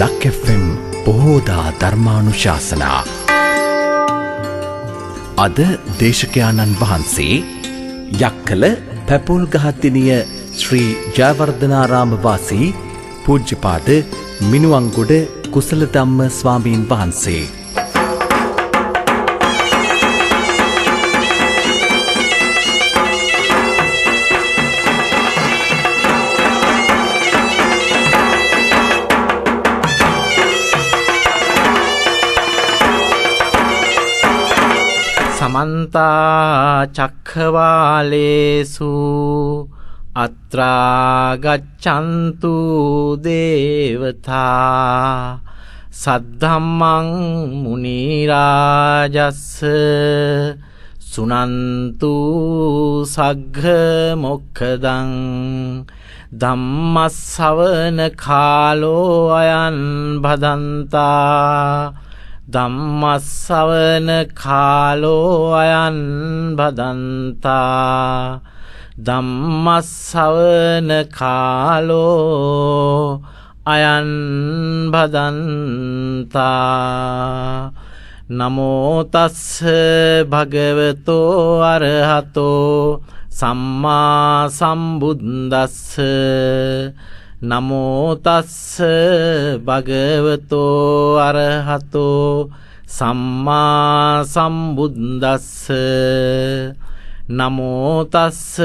ලක් FM බොහෝදා ධර්මානුශාසනා. අද දේශකයාණන් වහන්සේ යක්කල පැපුල්ගහත්තිනිය ශ්‍රී ජයවර්ධනාරාම වාසී පූජ්‍යපාද මිනුවන්ගොඩ කුසලධම්ම ස්වාමීන් වහන්සේ. සමන්තා චක්ඛවාලේසු අත්‍රා ගච්ඡන්තු දේවතා සද්ධම්මං මුනි රාජස්ස සුනන්තු සග්ග මොක්ඛදං ධම්මස්සවන කාලෝ අයං භදන්තා ධම්මස්සවන කාලෝ අයං භදන්තා ධම්මස්සවන කාලෝ අයං භදන්තා නමෝ තස්ස භගවතෝ අරහතෝ සම්මා සම්බුද්දස්ස නමෝ තස්ස භගවතෝ අරහතෝ සම්මා සම්බුද්දස්ස නමෝ තස්ස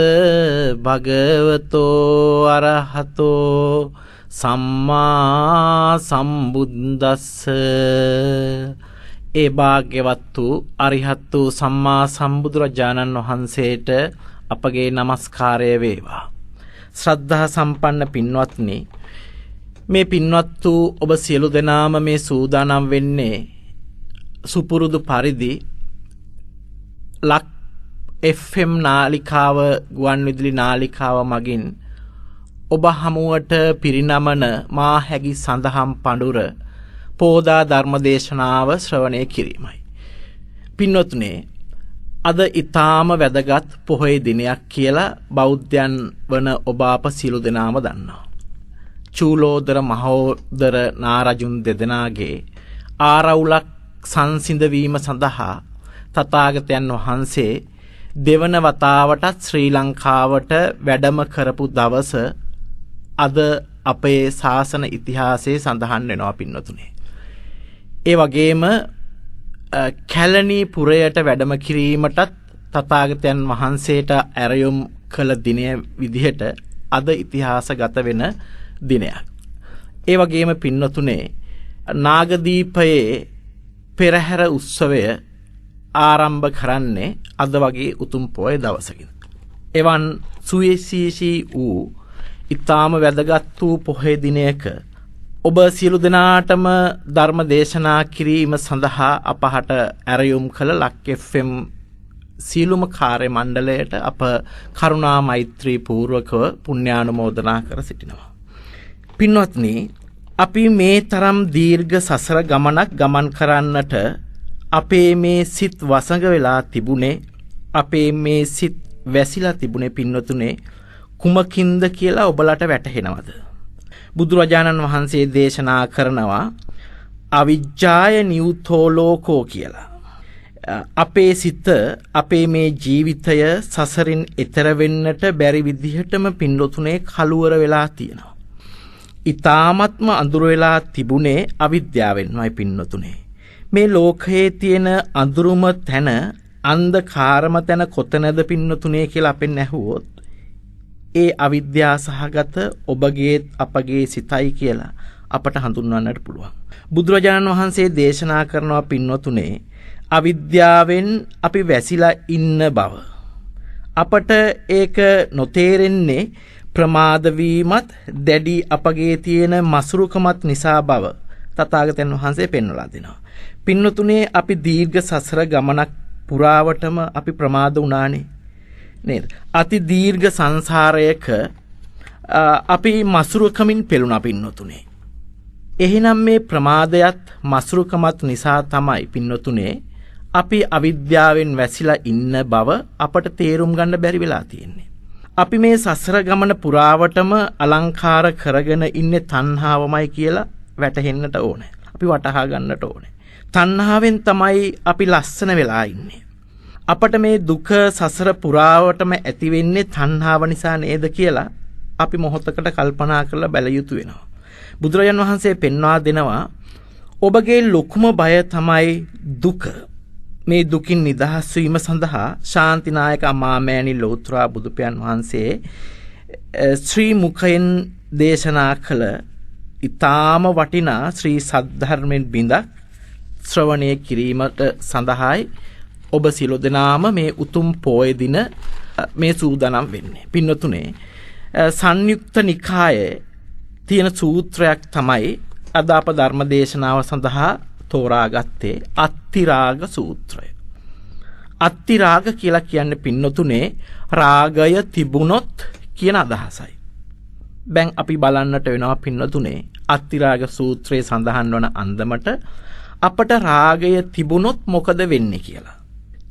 භගවතෝ අරහතෝ සම්මා සම්බුද්දස්ස. ඒ භාග්‍යවත් වූ අරිහත් වූ සම්මා සම්බුදුරජාණන් වහන්සේට අපගේ නමස්කාරය වේවා. ශ්‍රද්ධා සම්පන්න පින්වත්නි, මේ පින්වත් වූ ඔබ සියලු දෙනාම මේ සූදානම් වෙන්නේ සුපුරුදු පරිදි ලක් FM නාලිකාව ගුවන්විදුලි නාලිකාව මගින් ඔබ හමුවට පිරිනමන මා හැගි සඳහම් පඬුර පෝදා ධර්මදේශනාව ශ්‍රවණය කිරීමයි. පින්වත්නේ, අද ඊටාම වැදගත් පොහොය දිනයක් කියලා බෞද්ධයන් වන ඔබ අප සියලු දෙනාම දන්නවා. චූලෝදර මහෝදර නාරජුන් දෙදෙනාගේ ආරවුලක් සංසිඳවීම සඳහා තථාගතයන් වහන්සේ දෙවන වතාවටත් ශ්‍රී ලංකාවට වැඩම කරපු දවස අද අපේ ශාසන ඉතිහාසයේ සඳහන් වෙනවා පින්වතුනි. ඒ වගේම කැලණි පුරයට වැඩම කිරීමටත් තථාගතයන් වහන්සේට ඇරයුම් කළ දිනය විදිහට අද ඉතිහාසගත වෙන දිනයක්. ඒ වගේම පින්වතුනේ, නාගදීපයේ පෙරහැර උත්සවය ආරම්භ කරන්නේ අද වගේ උතුම් පොය දවසකින්. එවන් සුවිශේෂී වූ ඊටාම වැදගත් වූ පොහොය දිනයක ඔබ සියලු දෙනාටම ධර්ම දේශනා කිරීම සඳහා අපහට ඇරයුම් කළ ලක් FM සීලුම කාර්ය මණ්ඩලයට අප කරුණා මෛත්‍රී පූර්වකව පුණ්‍යානුමෝදනා කර සිටිනවා. පින්වත්නි, අපි මේ තරම් දීර්ඝ සසර ගමනක් ගමන් කරන්නට අපේ මේ සිත් වසඟ වෙලා තිබුණේ, අපේ මේ සිත් වැසිලා තිබුණේ පින්වතුනේ කුමකින්ද කියලා ඔබලට වැටහෙනවද? බුදුරජාණන් වහන්සේ දේශනා කරනවා අවිජ්ජාය නියුතෝ ලෝකෝ කියලා. අපේ සිත, අපේ මේ ජීවිතය සසරින් එතර වෙන්නට බැරි විදිහටම පින්වතුනේ කලුවර වෙලා තියෙනවා. ඊ타මත්ම අඳුර වෙලා තිබුණේ අවිද්‍යාවෙන්මයි පින්වතුනේ. මේ ලෝකයේ තියෙන අඳුරුම තැන, අන්ධකාරම තැන කොතනද පින්වතුනේ කියලා අපෙන් ඇහුවොත් ඒ අවිද්‍යා සහගත ඔබගේ අපගේ සිතයි කියලා අපට හඳුන්වන්නට පුළුවන්. බුදුරජාණන් වහන්සේ දේශනා කරනවා පින්වතුනේ, අවිද්‍යාවෙන් අපි වැසිලා ඉන්න බව. අපට ඒක නොතේරෙන්නේ ප්‍රමාද වීමත් දැඩි අපගේ තියෙන මසුරුකමත් නිසා බව තථාගතයන් වහන්සේ පෙන්වලා දෙනවා. පින්වතුනේ, අපි දීර්ඝ සසර ගමනක් පුරාවටම අපි ප්‍රමාද වුණානේ නේද? අති දීර්ඝ සංසාරයක අපි මසුරුකමින් පෙළුණා පින්වතුනේ. එහෙනම් මේ ප්‍රමාදයත් මසුරුකමත් නිසා තමයි පින්වතුනේ අපි අවිද්‍යාවෙන් වැසිලා ඉන්න බව අපට තේරුම් ගන්න බැරි වෙලා තියෙන්නේ. අපි මේ සසර ගමන පුරාවටම අලංකාර කරගෙන ඉන්නේ තණ්හාවමයි කියලා වැටහෙන්නට ඕනේ. අපි වටහා ගන්නට ඕනේ. තණ්හාවෙන් තමයි අපි ලස්සන වෙලා ඉන්නේ. අපට මේ දුක සසර පුරාවටම ඇති වෙන්නේ තණ්හාව නිසා නේද කියලා අපි මොහොතකට කල්පනා කරලා බැල යුතු වෙනවා. බුදුරජාන් වහන්සේ පෙන්වා දෙනවා ඔබගේ ලොකුම බය තමයි දුක. මේ දුකින් නිදහස් වීම සඳහා ශාන්තිනායක අමාමෑණි ලෝතුරා බුදුපියන් වහන්සේ ශ්‍රී මුඛයෙන් දේශනා කළ ඊ타ම වටිනා ශ්‍රී සද්ධර්මෙන් බිඳක් ශ්‍රවණය කිරීමට සඳහායි ඔබ සියලු දෙනාම මේ උතුම් පෝය දින මේ සූදානම් වෙන්නේ. පින්වතුනේ සංයුක්ත නිකායේ තියෙන සූත්‍රයක් තමයි අද අප ධර්ම දේශනාව සඳහා තෝරාගත්තේ අත්තිරාග සූත්‍රය. අත්තිරාග කියලා කියන්නේ පින්වතුනේ රාගය තිබුණොත් කියන අදහසයි. දැන් අපි බලන්නට වෙනවා පින්වතුනේ අත්තිරාග සූත්‍රයේ සඳහන් වන අන්දමට අපට රාගය තිබුණොත් මොකද වෙන්නේ කියලා.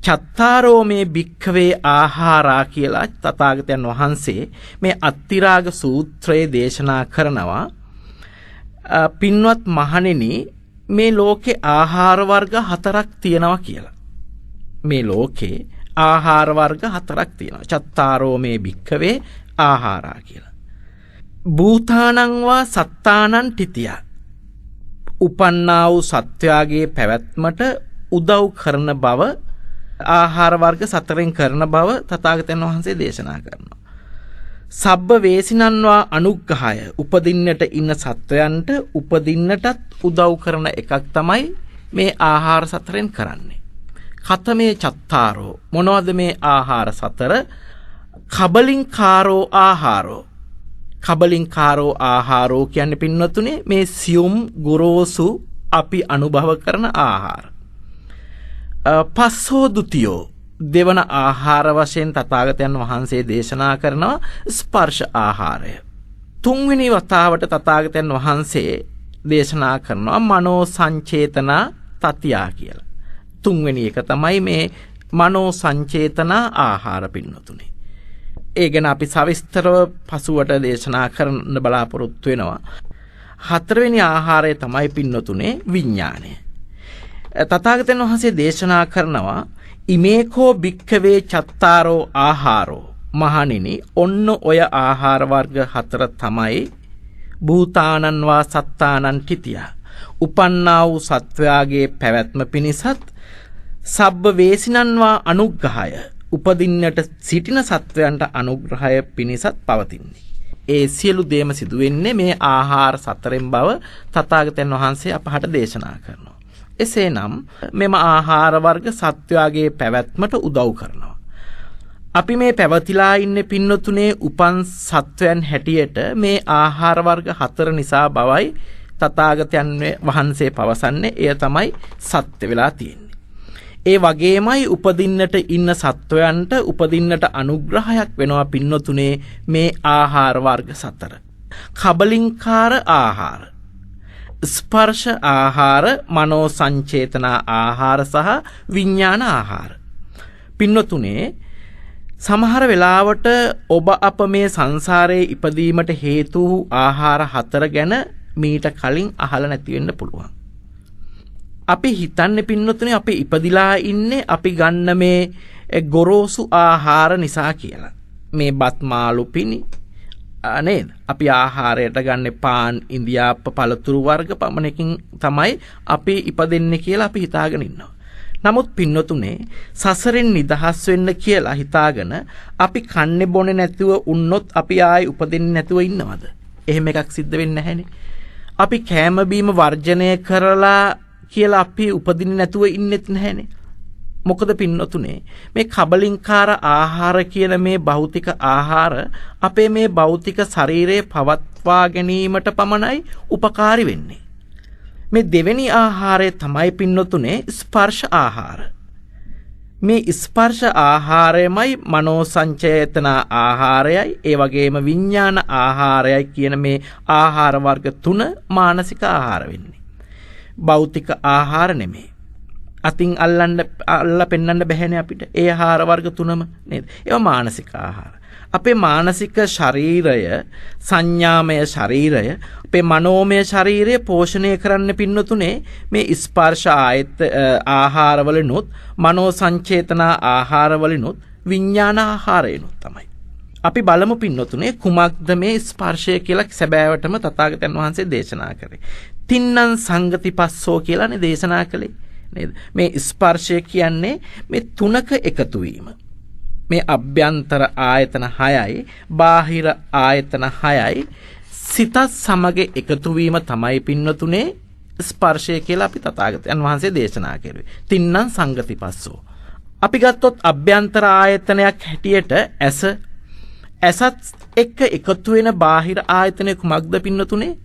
චත්තාරෝ මේ භික්ඛවේ ආහාරා කියලා තථාගතයන් වහන්සේ මේ අත්තිරාග සූත්‍රයේ දේශනා කරනවා. පින්වත් මහණෙනි මේ ලෝකේ ආහාර වර්ග 4ක් තියෙනවා කියලා. මේ ලෝකේ ආහාර වර්ග 4ක් තියෙනවා. චත්තාරෝ මේ භික්ඛවේ ආහාරා කියලා. භූතානං වා සත්තානං තිතිය. උපන්නා වූ සත්වයාගේ පැවැත්මට උදව් කරන බව ආහාර වර්ග 4න් කරන බව තථාගතයන් වහන්සේ දේශනා කරනවා. සබ්බ වේසිනන්වා අනුග්‍රහය උපදින්නට ඉන්න සත්වයන්ට උපදින්නටත් උදව් කරන එකක් තමයි මේ ආහාර 4න් කරන්නේ. කතමේ චත්තාරෝ මොනවද මේ ආහාර 4? කබලින්කාරෝ ආහාරෝ. කබලින්කාරෝ ආහාරෝ කියන්නේ පින්වතුනේ මේ සියුම් ගොරෝසු අපි අනුභව කරන ආහාර. පස්සෝ දුතියෝ දෙවන ආහාර වශයෙන් තථාගතයන් වහන්සේ දේශනා කරනවා ස්පර්ශ ආහාරය. තුන්වෙනි වතාවට තථාගතයන් වහන්සේ දේශනා කරනවා මනෝ සංචේතනා තතියා කියලා. තුන්වෙනි එක තමයි මේ මනෝ සංචේතනා ආහාර පින්වතුනි. ඒ ගැන අපි සවිස්තරව පසුවට දේශනා කරන්න බලාපොරොත්තු වෙනවා. හතරවෙනි ආහාරය තමයි පින්වතුනේ විඥානය. තථාගතයන් වහන්සේ දේශනා කරනවා ඉමේකෝ භික්ඛවේ චත්තාරෝ ආහාරෝ. මහණෙනි ඔන්න ඔය ආහාර වර්ග 4 තමයි භූතානං වා සත්තානං තිතිය. උපන්නා වූ සත්වයාගේ පැවැත්ම පිණිසත් සබ්බ වේසිනං වා අනුග්‍රහය උපදින්නට සිටින සත්වයන්ට අනුග්‍රහය පිණිසත් පවතින්නේ. ඒ සියලු දේම සිදු වෙන්නේ මේ ආහාර 4න් බව තථාගතයන් වහන්සේ අපහට දේශනා කරනවා. එසේනම් මෙම ආහාර වර්ග සත්වයාගේ පැවැත්මට උදව් කරනවා. අපි මේ පැවතිලා ඉන්නේ පින්නතුනේ උපන් සත්වයන් හැටියට මේ ආහාර වර්ග 4 නිසා බවයි තථාගතයන් වහන්සේ පවසන්නේ. එය තමයි සත්‍ය වෙලා තියෙන්නේ. ඒ වගේමයි උපදින්නට ඉන්න සත්වයන්ට උපදින්නට අනුග්‍රහයක් වෙනවා පින්නතුනේ මේ ආහාර වර්ග 4. කබලින්කාර ආහාර, ස්පර්ශ ආහාර, මනෝ සංචේතනා ආහාර සහ විඥාන ආහාර. පින්නතුනේ සමහර වෙලාවට ඔබ අප මේ සංසාරයේ ඉපදීමට හේතු වූ ආහාර 4 ගැන මීට කලින් අහලා නැති වෙන්න පුළුවන්. අපි හිතන්නේ පින්නතුනේ අපි ඉපදිලා ඉන්නේ අපි ගන්න මේ ගොරෝසු ආහාර නිසා කියලා. මේ බත් මාළු පිණි නේද? අපි ආහාරයට ගන්න පාන් ඉන්දියාප්ප පළතුරු වර්ග පමණකින් තමයි අපි ඉපදෙන්නේ කියලා අපි හිතාගෙන ඉන්නවා. නමුත් පින්නතුනේ සසරෙන් නිදහස් වෙන්න කියලා හිතාගෙන අපි කන්නේ බොන්නේ නැතුව උන්නොත් අපි ආයි උපදින්නේ නැතුව ඉන්නවද? එහෙම එකක් සිද්ධ වෙන්නේ නැහැනේ. අපි කෑම බීම වර්ජනය කරලා කියලා අපි උපදින්නේ නැතුව ඉන්නෙත් නැහැනේ. මොකද පින්නතුනේ මේ කබලින්කාර ආහාර කියන මේ භෞතික ආහාර අපේ මේ භෞතික ශරීරයේ පවත්වා ගැනීමට පමණයි උපකාරී වෙන්නේ. මේ දෙවෙනි ආහාරය තමයි පින්නතුනේ ස්පර්ශ ආහාර. මේ ස්පර්ශ ආහාරයමයි මනෝ සංචේතන ආහාරයයි ඒ වගේම විඥාන ආහාරයයි කියන මේ ආහාර වර්ග 3 මානසික ආහාර වෙන්නේ. භෞතික ආහාර නෙමෙයි. අතින් අල්ලලා පෙන්වන්න බැහැනේ අපිට. ඒ ආහාර වර්ග තුනම නේද? ඒවා මානසික ආහාර. අපේ මානසික ශරීරය, සංඥාමය ශරීරය, අපේ මනෝමය ශරීරය පෝෂණය කරන්න පින්නතුනේ මේ ස්පර්ශ ආහාරවලිනුත්, මනෝ සංචේතන ආහාරවලිනුත්, විඥාන ආහාරයනුත් තමයි. අපි බලමු පින්නතුනේ කුමක්ද මේ ස්පර්ශය කියලා සැබෑවටම තථාගතයන් වහන්සේ දේශනා කරේ. තින්නං සංගතිපස්සෝ කියලානේ දේශනා කළේ නේද? මේ ස්පර්ශය කියන්නේ මේ තුනක එකතු වීම. මේ අභ්‍යන්තර ආයතන 6යි බාහිර ආයතන 6යි සිතත් සමග එකතු වීම තමයි පින්නතුනේ ස්පර්ශය කියලා අපි තථාගතයන් වහන්සේ දේශනා කරුවේ. තින්නං සංගතිපස්සෝ. අපි ගත්තොත් අභ්‍යන්තර ආයතනයක් හැටියට ඇසත් එක්ක එකතු වෙන බාහිර ආයතනය කුමක්ද පින්නතුනේ?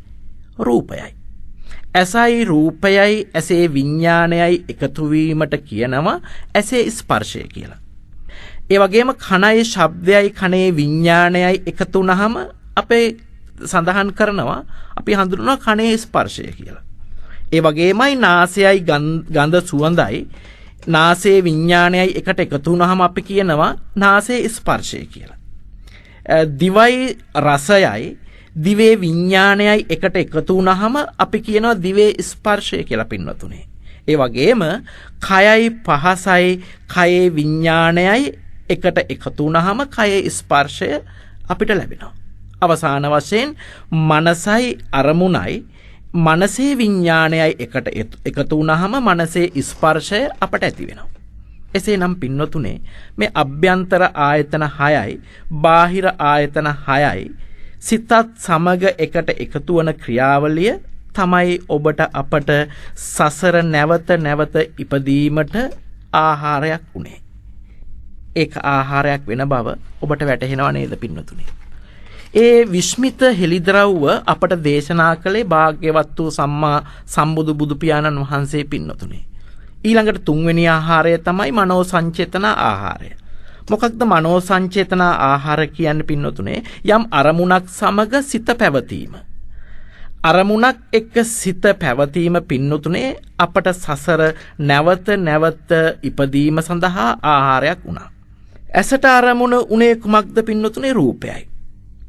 රූපයයි. ඇසයි රූපයයි ඇසේ විඥානයයි එකතු වීමට කියනවා ඇසේ ස්පර්ශය කියලා. ඒ වගේම කනයි ශබ්දයයි කනේ විඥානයයි එකතු වුනහම අපේ සඳහන් කරනවා අපි හඳුන්වනවා කනේ ස්පර්ශය කියලා. ඒ වගේමයි නාසයයි ගඳ සුවඳයි නාසයේ විඥානයයි එකට එකතු වුනහම අපි කියනවා නාසයේ ස්පර්ශය කියලා. දිවයි රසයයි දිවේ විඥානයයි එකට එකතු වුනහම අපි කියනවා දිවේ ස්පර්ශය කියලා පින්වතුනේ. ඒ වගේම කයයි පහසයි කයේ විඥානයයි එකට එකතු වුනහම කයේ ස්පර්ශය අපිට ලැබෙනවා. අවසාන වශයෙන් මනසයි අරමුණයි මනසේ විඥානයයි එකට එකතු වුනහම මනසේ ස්පර්ශය අපට ඇති වෙනවා. එසේනම් පින්වතුනේ මේ අභ්‍යන්තර ආයතන 6යි බාහිර ආයතන 6යි සිතත් සමග එකට එකතු වන ක්‍රියාවලිය තමයි ඔබට අපට සසර නැවත නැවත ඉපදීමට ආහාරයක් උනේ. ඒක ආහාරයක් වෙන බව ඔබට වැටහෙනව නේද පින්වතුනි? ඒ විස්මිත හෙලිදරව්ව අපට දේශනා කළේ භාග්‍යවත් වූ සම්මා සම්බුදු බුදු පියාණන් වහන්සේ පින්වතුනි. ඊළඟට තුන්වෙනි ආහාරය තමයි මනෝ සංචේතන ආහාරය. මොකක්ද මනෝ සංචේතන ආහාර කියන්නේ පින්වතුනේ? යම් අරමුණක් සමග සිත පැවතීම. අරමුණක් එක්ක සිත පැවතීම පින්වතුනේ අපට සසර නැවත නැවත ඉපදීම සඳහා ආහාරයක් වුණා. ඇසට අරමුණ උනේ කුමක්ද පින්වතුනේ? රූපයයි.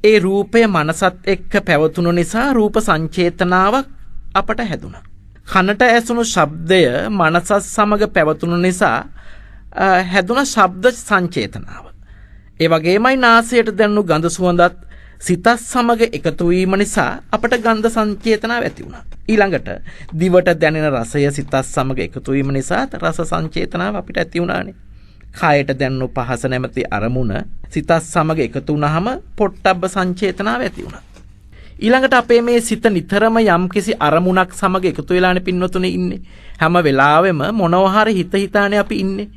ඒ රූපය මනසත් එක්ක පැවතුණු නිසා රූප සංචේතනාවක් අපට හැදුණා. කනට ඇසුණු ශබ්දය මනසත් සමග පැවතුණු නිසා හැදුන ශබ්ද සංචේතනාව. ඒ වගේමයි නාසයට දැනුණු ගඳ සුවඳත් සිතත් සමග එකතු වීම නිසා අපට ගන්ධ සංචේතනාව ඇති වුණා. ඊළඟට දිවට දැනෙන රසය සිතත් සමග එකතු වීම නිසා රස සංචේතනාව අපිට ඇති වුණානේ. කායට දැනුණු පහස නැමැති අරමුණ සිතත් සමග එකතු වුණාම පොට්ටබ්බ සංචේතනාව ඇති වුණා. ඊළඟට අපේ මේ සිත නිතරම යම්කිසි අරමුණක් සමග එකතු වෙලානේ පින්වතුනේ ඉන්නේ. හැම වෙලාවෙම මොනවා හරි හිතානේ අපි ඉන්නේ.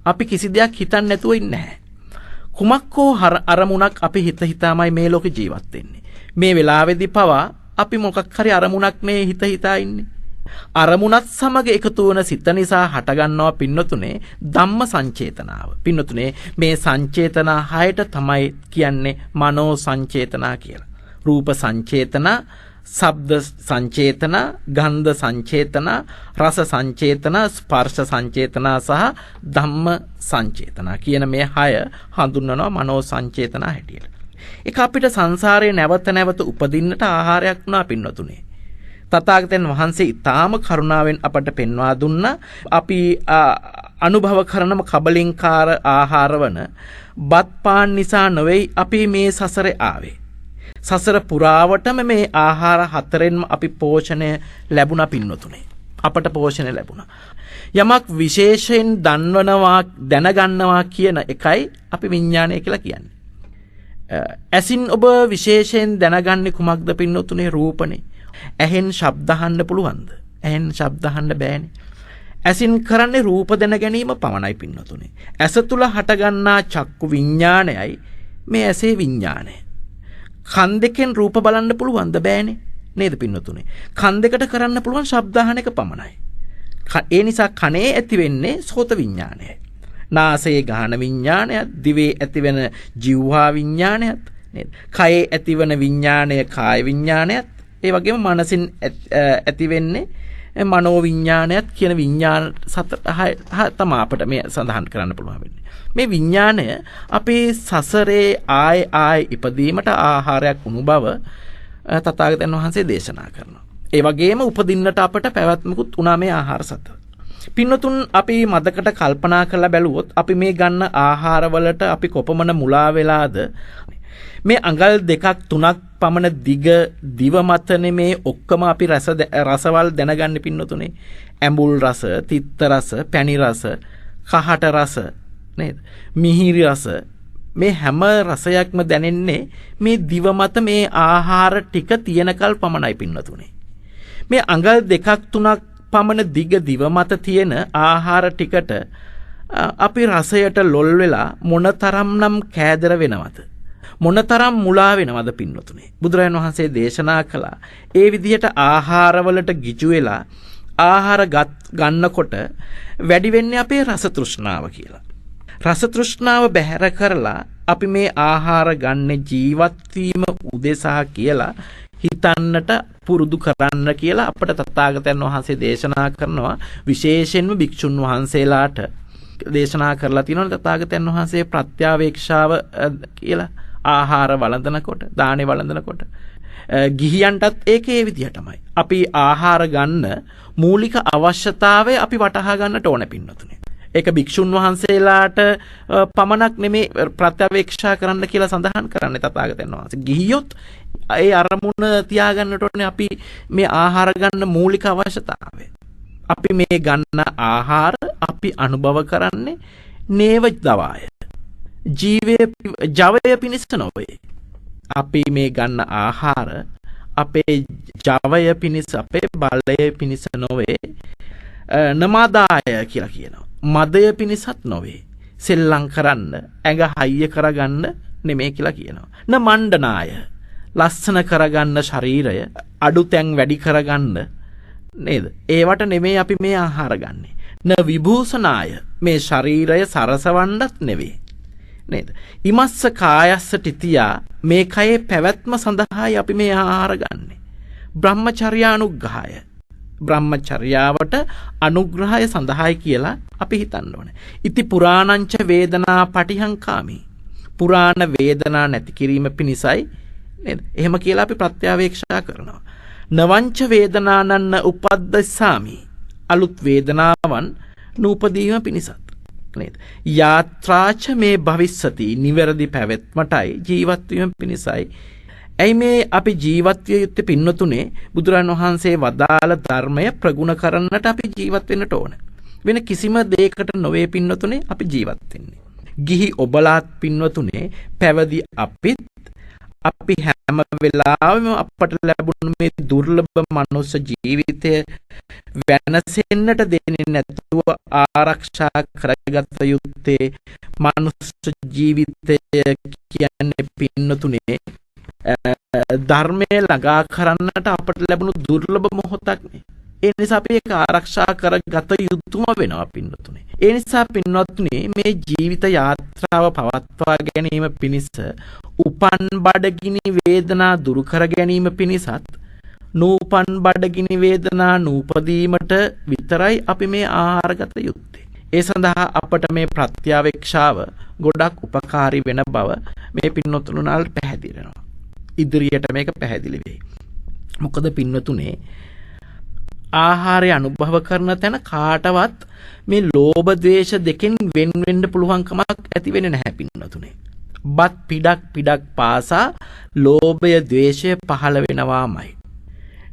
අපි කිසි දෙයක් හිතන්නේ නැතුව ඉන්නේ නැහැ. කුමක්කෝ අරමුණක් අපි හිතාමයි මේ ලෝකේ ජීවත් වෙන්නේ. මේ වෙලාවේදී පවා අපි මොකක් හරි අරමුණක් මේ හිතා ඉන්නේ. අරමුණත් සමග එකතු වන සිත නිසා හටගන්නවා පින්නතුනේ ධම්ම සංචේතනාව. පින්නතුනේ මේ සංචේතනා 6ට තමයි කියන්නේ මනෝ සංචේතනා කියලා. රූප සංචේතනා, ශබ්ද සංචේතනා, ගන්ධ සංචේතනා, රස සංචේතනා, ස්පර්ශ සංචේතනා සහ ධම්ම සංචේතනා කියන මේ 6 හඳුන්වනවා මනෝ සංචේතනා හැටියට. ඒක අපිට සංසාරේ නැවත නැවත උපදින්නට ආහාරයක් වුණා පින්නතුනේ. තථාගතයන් වහන්සේ ඊටාම කරුණාවෙන් අපට පෙන්වා දුන්නා අපි අනුභව කරනම කබලින්කාර ආහාර වන බත් පාන් නිසා නොවේ අපි මේ සසරේ ආවේ. සසර පුරාවටම මේ ආහාර 4ෙන්ම අපි පෝෂණය ලැබුණා පින්නතුනේ. අපට පෝෂණය ලැබුණා. යමක් විශේෂයෙන් දැනගන්නවා කියන එකයි අපි විඥානය කියලා කියන්නේ. ඇසින් ඔබ විශේෂයෙන් දැනගන්නේ කුමක්ද පින්නතුනේ? රූපනේ. ඇහෙන් ශබ්ද අහන්න පුළුවන්ද? ඇහෙන් ශබ්ද අහන්න බෑනේ. ඇසින් කරන්නේ රූප දැන ගැනීම පමණයි පින්නතුනේ. ඇස තුල හටගන්නා චක්කු විඥානයයි මේ ඇසේ විඥානය. කන් දෙකෙන් රූප බලන්න පුළුවන්ද? බෑනේ නේද පින්නතුනේ. කන් දෙකට කරන්න පුළුවන් ශබ්ද අහන එක පමණයි. ඒ නිසා කනේ ඇති වෙන්නේ සෝත විඥානයයි. නාසයේ ගාහන විඥානයත්, දිවේ ඇතිවෙන ජීවහා විඥානයත් නේද? කයේ ඇතිවන විඥානය කාය විඥානයත්, ඒ වගේම මනසින් ඇති වෙන්නේ මනෝ විඥානයත් කියන විඥාන සතර තමයි අපිට මේ සඳහන් කරන්න පුළුවන් වෙන්නේ. මේ විඥානය අපේ සසරේ ආය ඉපදීමට ආහාරයක් වුණු බව තථාගතයන් වහන්සේ දේශනා කරනවා. ඒ වගේම උපදින්නට අපට පැවැත්මකුත් උනා මේ ආහාර සතර. පින්නතුන් අපි මදකට කල්පනා කරලා බැලුවොත් අපි මේ ගන්න ආහාරවලට අපි කොපමණ මුලා වෙලාද? මේ අඟල් 2ක් 3ක් පමණ දිග දිව මතනේ මේ ඔක්කොම අපි රසවල් දැනගන්න පින්නතුනේ. ඇඹුල් රස, තිත්ත රස, පැණි රස, කහට රස නේද? මිහිරි රස, මේ හැම රසයක්ම දැනෙන්නේ මේ දිව මත මේ ආහාර ටික තියෙනකල් පමණයි පින්නතුනේ. මේ අඟල් 2ක් 3ක් පමණ දිග දිව මත තියෙන ආහාර ටිකට අපි රසයට ලොල් වෙලා මොනතරම්නම් කෑදර වෙනවද? මොනතරම් මුලා වෙනවද පින්නතුනේ? බුදුරජාණන් වහන්සේ දේශනා කළා ඒ විදිහට ආහාරවලට ගිජු වෙලා ආහාර ගන්නකොට වැඩි වෙන්නේ අපේ රස තෘෂ්ණාව කියලා. රස තෘෂ්ණාව බැහැර කරලා අපි මේ ආහාර ගන්න ජීවත් වීම උදෙසා කියලා හිතන්නට පුරුදු කරන්න කියලා අපට තථාගතයන් වහන්සේ දේශනා කරනවා. විශේෂයෙන්ම භික්ෂුන් වහන්සේලාට දේශනා කරලා තියෙනවා තථාගතයන් වහන්සේ ප්‍රත්‍යාවේක්ෂාව කියලා ආහාර වළඳනකොට, දානේ වළඳනකොට ගිහියන්ටත් ඒකේ විදිහටමයි. අපි ආහාර ගන්න මූලික අවශ්‍යතාවය අපි වටහා ගන්නට ඕන පින්නතුනේ. ඒක භික්ෂුන් වහන්සේලාට පමණක් නෙමේ ප්‍රත්‍යවේක්ෂා කරන්න කියලා සඳහන් කරන්නේ තථාගතයන් වහන්සේ. ගිහියොත් ඒ අරමුණ තියාගන්නට ඕනේ අපි මේ ආහාර ගන්න මූලික අවශ්‍යතාවය. අපි මේ ගන්න ආහාර අපි අනුභව කරන්නේ නේව දවාය. ජවය පිණිස නොවේ. අපි මේ ගන්න ආහාර අපේ ජවය පිණිස, අපේ බලය පිණිස නොවේ. නමාදාය කියලා කියනවා. මදය පිණිසත් නොවේ. සෙල්ලම් කරන්න, ඇඟ හයිය කරගන්න නෙමෙයි කියලා කියනවා. න මණ්ඩනාය, ලස්සන කරගන්න ශරීරය, අඩුතැන් වැඩි කරගන්න නේද? ඒවට නෙමෙයි අපි මේ ආහාර ගන්නෙ. න විභූෂනාය, මේ ශරීරය සරසවන්නත් නෙවෙයි. නේද? ඉමස්ස කායස්ස තිතියා, මේ කයේ පැවැත්ම සඳහායි අපි මේ ආහාර ගන්නෙ. බ්‍රහ්මචර්යානුග්‍රහය, බ්‍රහ්මචර්යාවට අනුග්‍රහය සඳහායි කියලා අපි හිතන්න ඕනේ. ඉති පුරාණංච වේදනා පටිහංකාමි, පුරාණ වේදනා නැති කිරීම පිණිසයි නේද? එහෙම කියලා අපි ප්‍රත්‍යවේක්ෂා කරනවා. නවංච වේදනානන්න උපද්දස්සාමි, අලුත් වේදනාවන් නූපදීම පිණිසත් නේද? යාත්‍රාච මේ භවිස්සති, නිවැරදි පැවැත්මටයි ජීවත් වීම පිණිසයි. ඇයි මේ අපි ජීවත් විය යුත්තේ පින්නතුනේ? බුදුරන් වහන්සේ වදාළ ධර්මය ප්‍රගුණ කරන්නට අපි ජීවත් වෙන්නට ඕන. වෙන කිසිම දෙයකට නොවේ පින්නතුනේ අපි ජීවත් වෙන්නේ. ගිහි ඔබලාත් පින්නතුනේ, පැවිදි අපි හැම වෙලාවෙම අපට ලැබුණු මේ දුර්ලභ මනුස්ස ජීවිතය වෙනසෙන්නට දෙන්නේ නැතුව ආරක්ෂා කරගත යුත්තේ මනුස්ස ජීවිතය කියන්නේ පින්නතුනේ ධර්මය ළඟා කරන්නට අපට ලැබුණු දුර්ලභ මොහොතක් නේ. ඒ නිසා අපි ඒක ආරක්ෂා කරගත යුතුම වෙනවා පින්නතුනේ. ඒ නිසා පින්වත්නි, මේ ජීවිත යාත්‍රාව පවත්වා ගැනීම පිණිස, උපන් බඩගිනි වේදනා දුරු කර ගැනීම පිණිසත්, නූපන් බඩගිනි වේදනා නූපදීමට විතරයි අපි මේ ආහාරගත යුත්තේ. ඒ සඳහා අපට මේ ප්‍රත්‍යවේක්ෂාව ගොඩක් උපකාරී වෙන බව මේ පින්වත්තුන්වල පැහැදිලි වෙනවා. ඉදිරියට මේක පැහැදිලි වෙයි. මොකද පින්වතුනේ, ආහාරය අනුභව කරන තැන කාටවත් මේ ලෝභ ද්වේෂ දෙකෙන් වෙන් වෙන්න පුළුවන් කමක් ඇති වෙන්නේ නැහැ පින්වතුනේ. බත් පිඩක් පාසා ලෝභය ද්වේෂය පහළ වෙනවාමයි.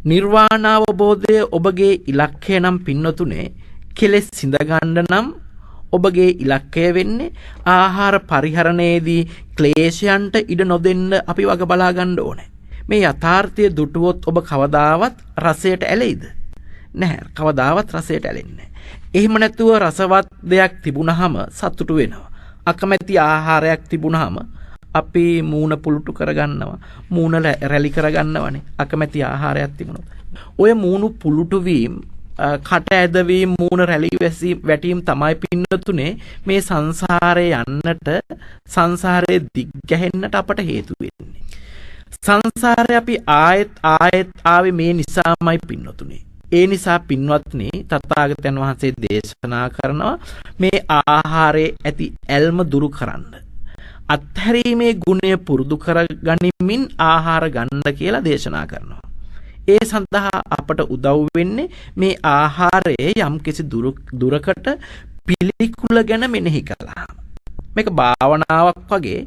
නිර්වාණ අවබෝධය ඔබගේ ඉලක්කය නම් පින්වතුනේ, කෙලෙස් සිඳ ගන්න නම් ඔබගේ ඉලක්කය වෙන්නේ ආහාර පරිහරණයේදී ක්ලේශයන්ට ඉඩ නොදෙන්න අපි වග බලා ගන්න ඕනේ. මේ යථාර්ථය දුටුවොත් ඔබ කවදාවත් රසයට ඇලෙයිද? නැහැ, කවදාවත් රසයට ඇලෙන්නේ නැහැ. එහෙම නැතුව රසවත් දෙයක් තිබුණාම සතුටු වෙනවා. අකමැති ආහාරයක් තිබුණාම අපි මූණ පුලුටු කරගන්නවා, මූණ රැලි කරගන්නවනේ. අකමැති ආහාරයක් තිබුණොත් ඔය මූණ පුලුටු වීම, කට ඇදවීම, මූණ රැලි වැටීම් තමයි පින්නතුනේ මේ සංසාරේ යන්නට, සංසාරේ දිග්ගැහෙන්නට අපට හේතු වෙන්නේ. සංසාරේ අපි ආයෙත් ආවේ මේ නිසාමයි පින්නතුනේ. ඒ නිසා පින්වත්නි තථාගතයන් වහන්සේ දේශනා කරනවා මේ ආහාරයේ ඇති ඇල්ම දුරු කරන්න. අත්හැරීමේ ගුණය පුරුදු කරගනිමින් ආහාර ගන්න කියලා දේශනා කරනවා. ඒ සඳහා අපට උදව් වෙන්නේ මේ ආහාරයේ යම්කිසි දුරකට පිළිකුල ගැන මෙනෙහි කළා. මේක භාවනාවක් වගේ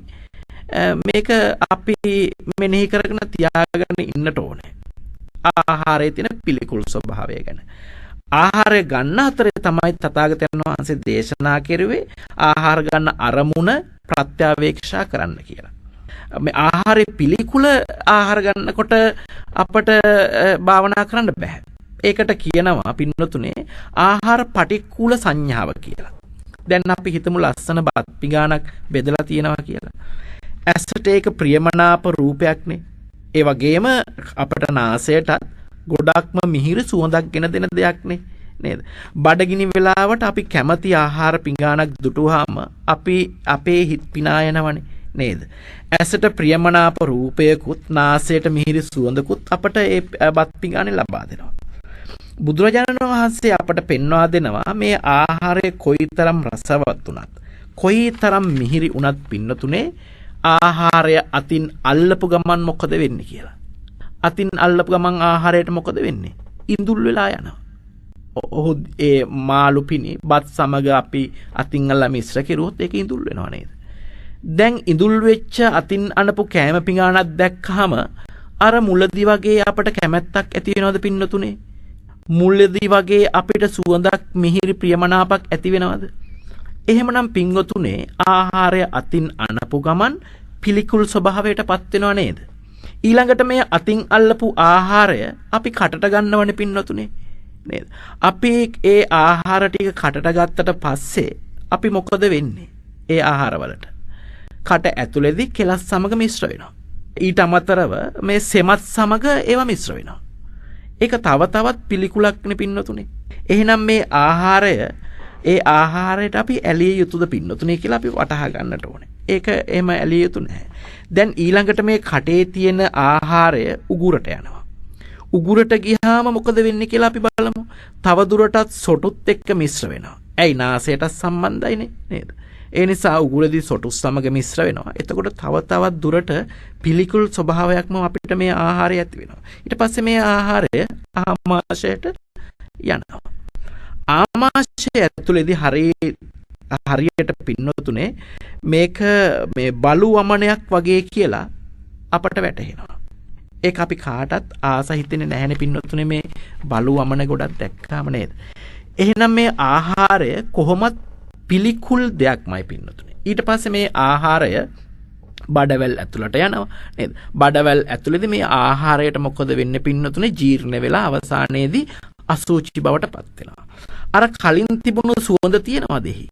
මේක අපි මෙනෙහි කරගෙන තියාගෙන ඉන්නට ඕනේ. ආහාරයේ තියෙන පිළිකුල් ස්වභාවය ගැන. ආහාරය ගන්න අතරේ තමයි තථාගතයන් වහන්සේ දේශනා කෙරුවේ ආහාර ගන්න අරමුණ ප්‍රත්‍යවේක්ෂා කරන්න කියලා. මේ ආහාරයේ පිළිකුල ආහාර ගන්නකොට අපට භාවනා කරන්න බෑ. ඒකට කියනවා පින්නතුනේ ආහාර පටික්කුල සංඥාව කියලා. දැන් අපි හිතමු ලස්සන බත් පිඟානක් බෙදලා තියෙනවා කියලා. ඇසට ඒක ප්‍රියමනාප රූපයක්නේ. ඒ වගේම අපට නාසයටත් ගොඩක්ම මිහිරි සුවඳක් ගෙන දෙන දෙයක්නේ නේද? බඩගිනි වෙලාවට අපි කැමති ආහාර පිඟානක් දුටුවාම අපි අපේ හිත පිනා යනවනේ නේද? ඇසට ප්‍රියමනාප රූපයකුත් නාසයට මිහිරි සුවඳකුත් අපට ඒ බත් පිඟානේ ලබා දෙනවා. බුදුරජාණන් වහන්සේ අපට පෙන්වා දෙනවා මේ ආහාරය කොයිතරම් රසවත් වුණත් කොයිතරම් මිහිරි වුණත් පින්නතුනේ ආහාරය අතින් අල්ලපු ගමන් මොකද වෙන්නේ කියලා. අතින් අල්ලපු ගමන් ආහාරයට මොකද වෙන්නේ? ඉඳුල් වෙලා යනවා. ඔහු ඒ මාළු පිණි බත් සමග අපි අතින් අල්ලා මිශ්‍ර කෙරුවොත් ඒක ඉඳුල් වෙනවා නේද? දැන් ඉඳුල් වෙච්ච අතින් අනපු කෑම පිඟානක් දැක්කහම අර මුලදී වගේ අපට කැමැත්තක් ඇති වෙනවද පින්නතුනේ? මුලදී වගේ අපිට සුවඳක් මිහිරි ප්‍රියමනාපක් ඇති වෙනවද? එහෙමනම් පින්වතුනේ ආහාරය අතින් අනපු ගමන් පිළිකුල් ස්වභාවයට පත් වෙනව නේද? ඊළඟට මේ අතින් අල්ලපු ආහාරය අපි කටට ගන්නවනේ පින්වතුනේ නේද? අපි ඒ ආහාර ටික කටට ගත්තට පස්සේ අපි මොකද වෙන්නේ? ඒ ආහාරවලට කට ඇතුලේදී කෙලස් සමග මිශ්‍ර වෙනවා. ඊට අමතරව මේ සෙමත් සමග ඒවා මිශ්‍ර වෙනවා. ඒක තව තවත් පිළිකුලක්නේ පින්නතුනේ. එහෙනම් මේ ආහාරය ඒ ආහාරයට අපි ඇලිය යුතුද පින්නතුනේ කියලා අපි වටහා ගන්නට ඕනේ. ඒක එහෙම ඇලිය යුතු නැහැ. දැන් ඊළඟට මේ කටේ තියෙන ආහාරය උගුරට යනවා. උගුරට ගියාම මොකද වෙන්නේ කියලා අපි බලමු. තව දුරටත් සොටුත් එක්ක මිශ්‍ර වෙනවා. ඇයි නාසයට සම්බන්ධයිනේ නේද? ඒ නිසා උගුරදී සොටු සමග මිශ්‍ර වෙනවා. එතකොට තව තවත් දුරට පිළිකුල් ස්වභාවයක්ම අපිට මේ ආහාරය ඇති වෙනවා. ඊට පස්සේ මේ ආහාරය ආමාශයට යනවා. ආමාශය ඇතුලේදී හරියට පින්නතුනේ මේක මේ බලු වමනයක් වගේ කියලා අපට වැටහෙනවා. ඒක අපි කාටත් ආස හිතෙන්නේ නැහැනේ පින්නතුනේ මේ බලු වමන ගොඩක් දැක්කාම නේද? එහෙනම් මේ ආහාරය කොහොමත් පිළිකුල් දෙයක්මයි පින්නතුනේ. ඊට පස්සේ මේ ආහාරය බඩවැල් ඇතුළට යනවා නේද? බඩවැල් ඇතුළේදී මේ ආහාරයට මොකද වෙන්නේ පින්නතුනේ? ජීර්ණ වෙලා අවසානයේදී අසුචි බවට පත් වෙනවා. අර කලින් තිබුණු සුවඳ තියනවාද එහි?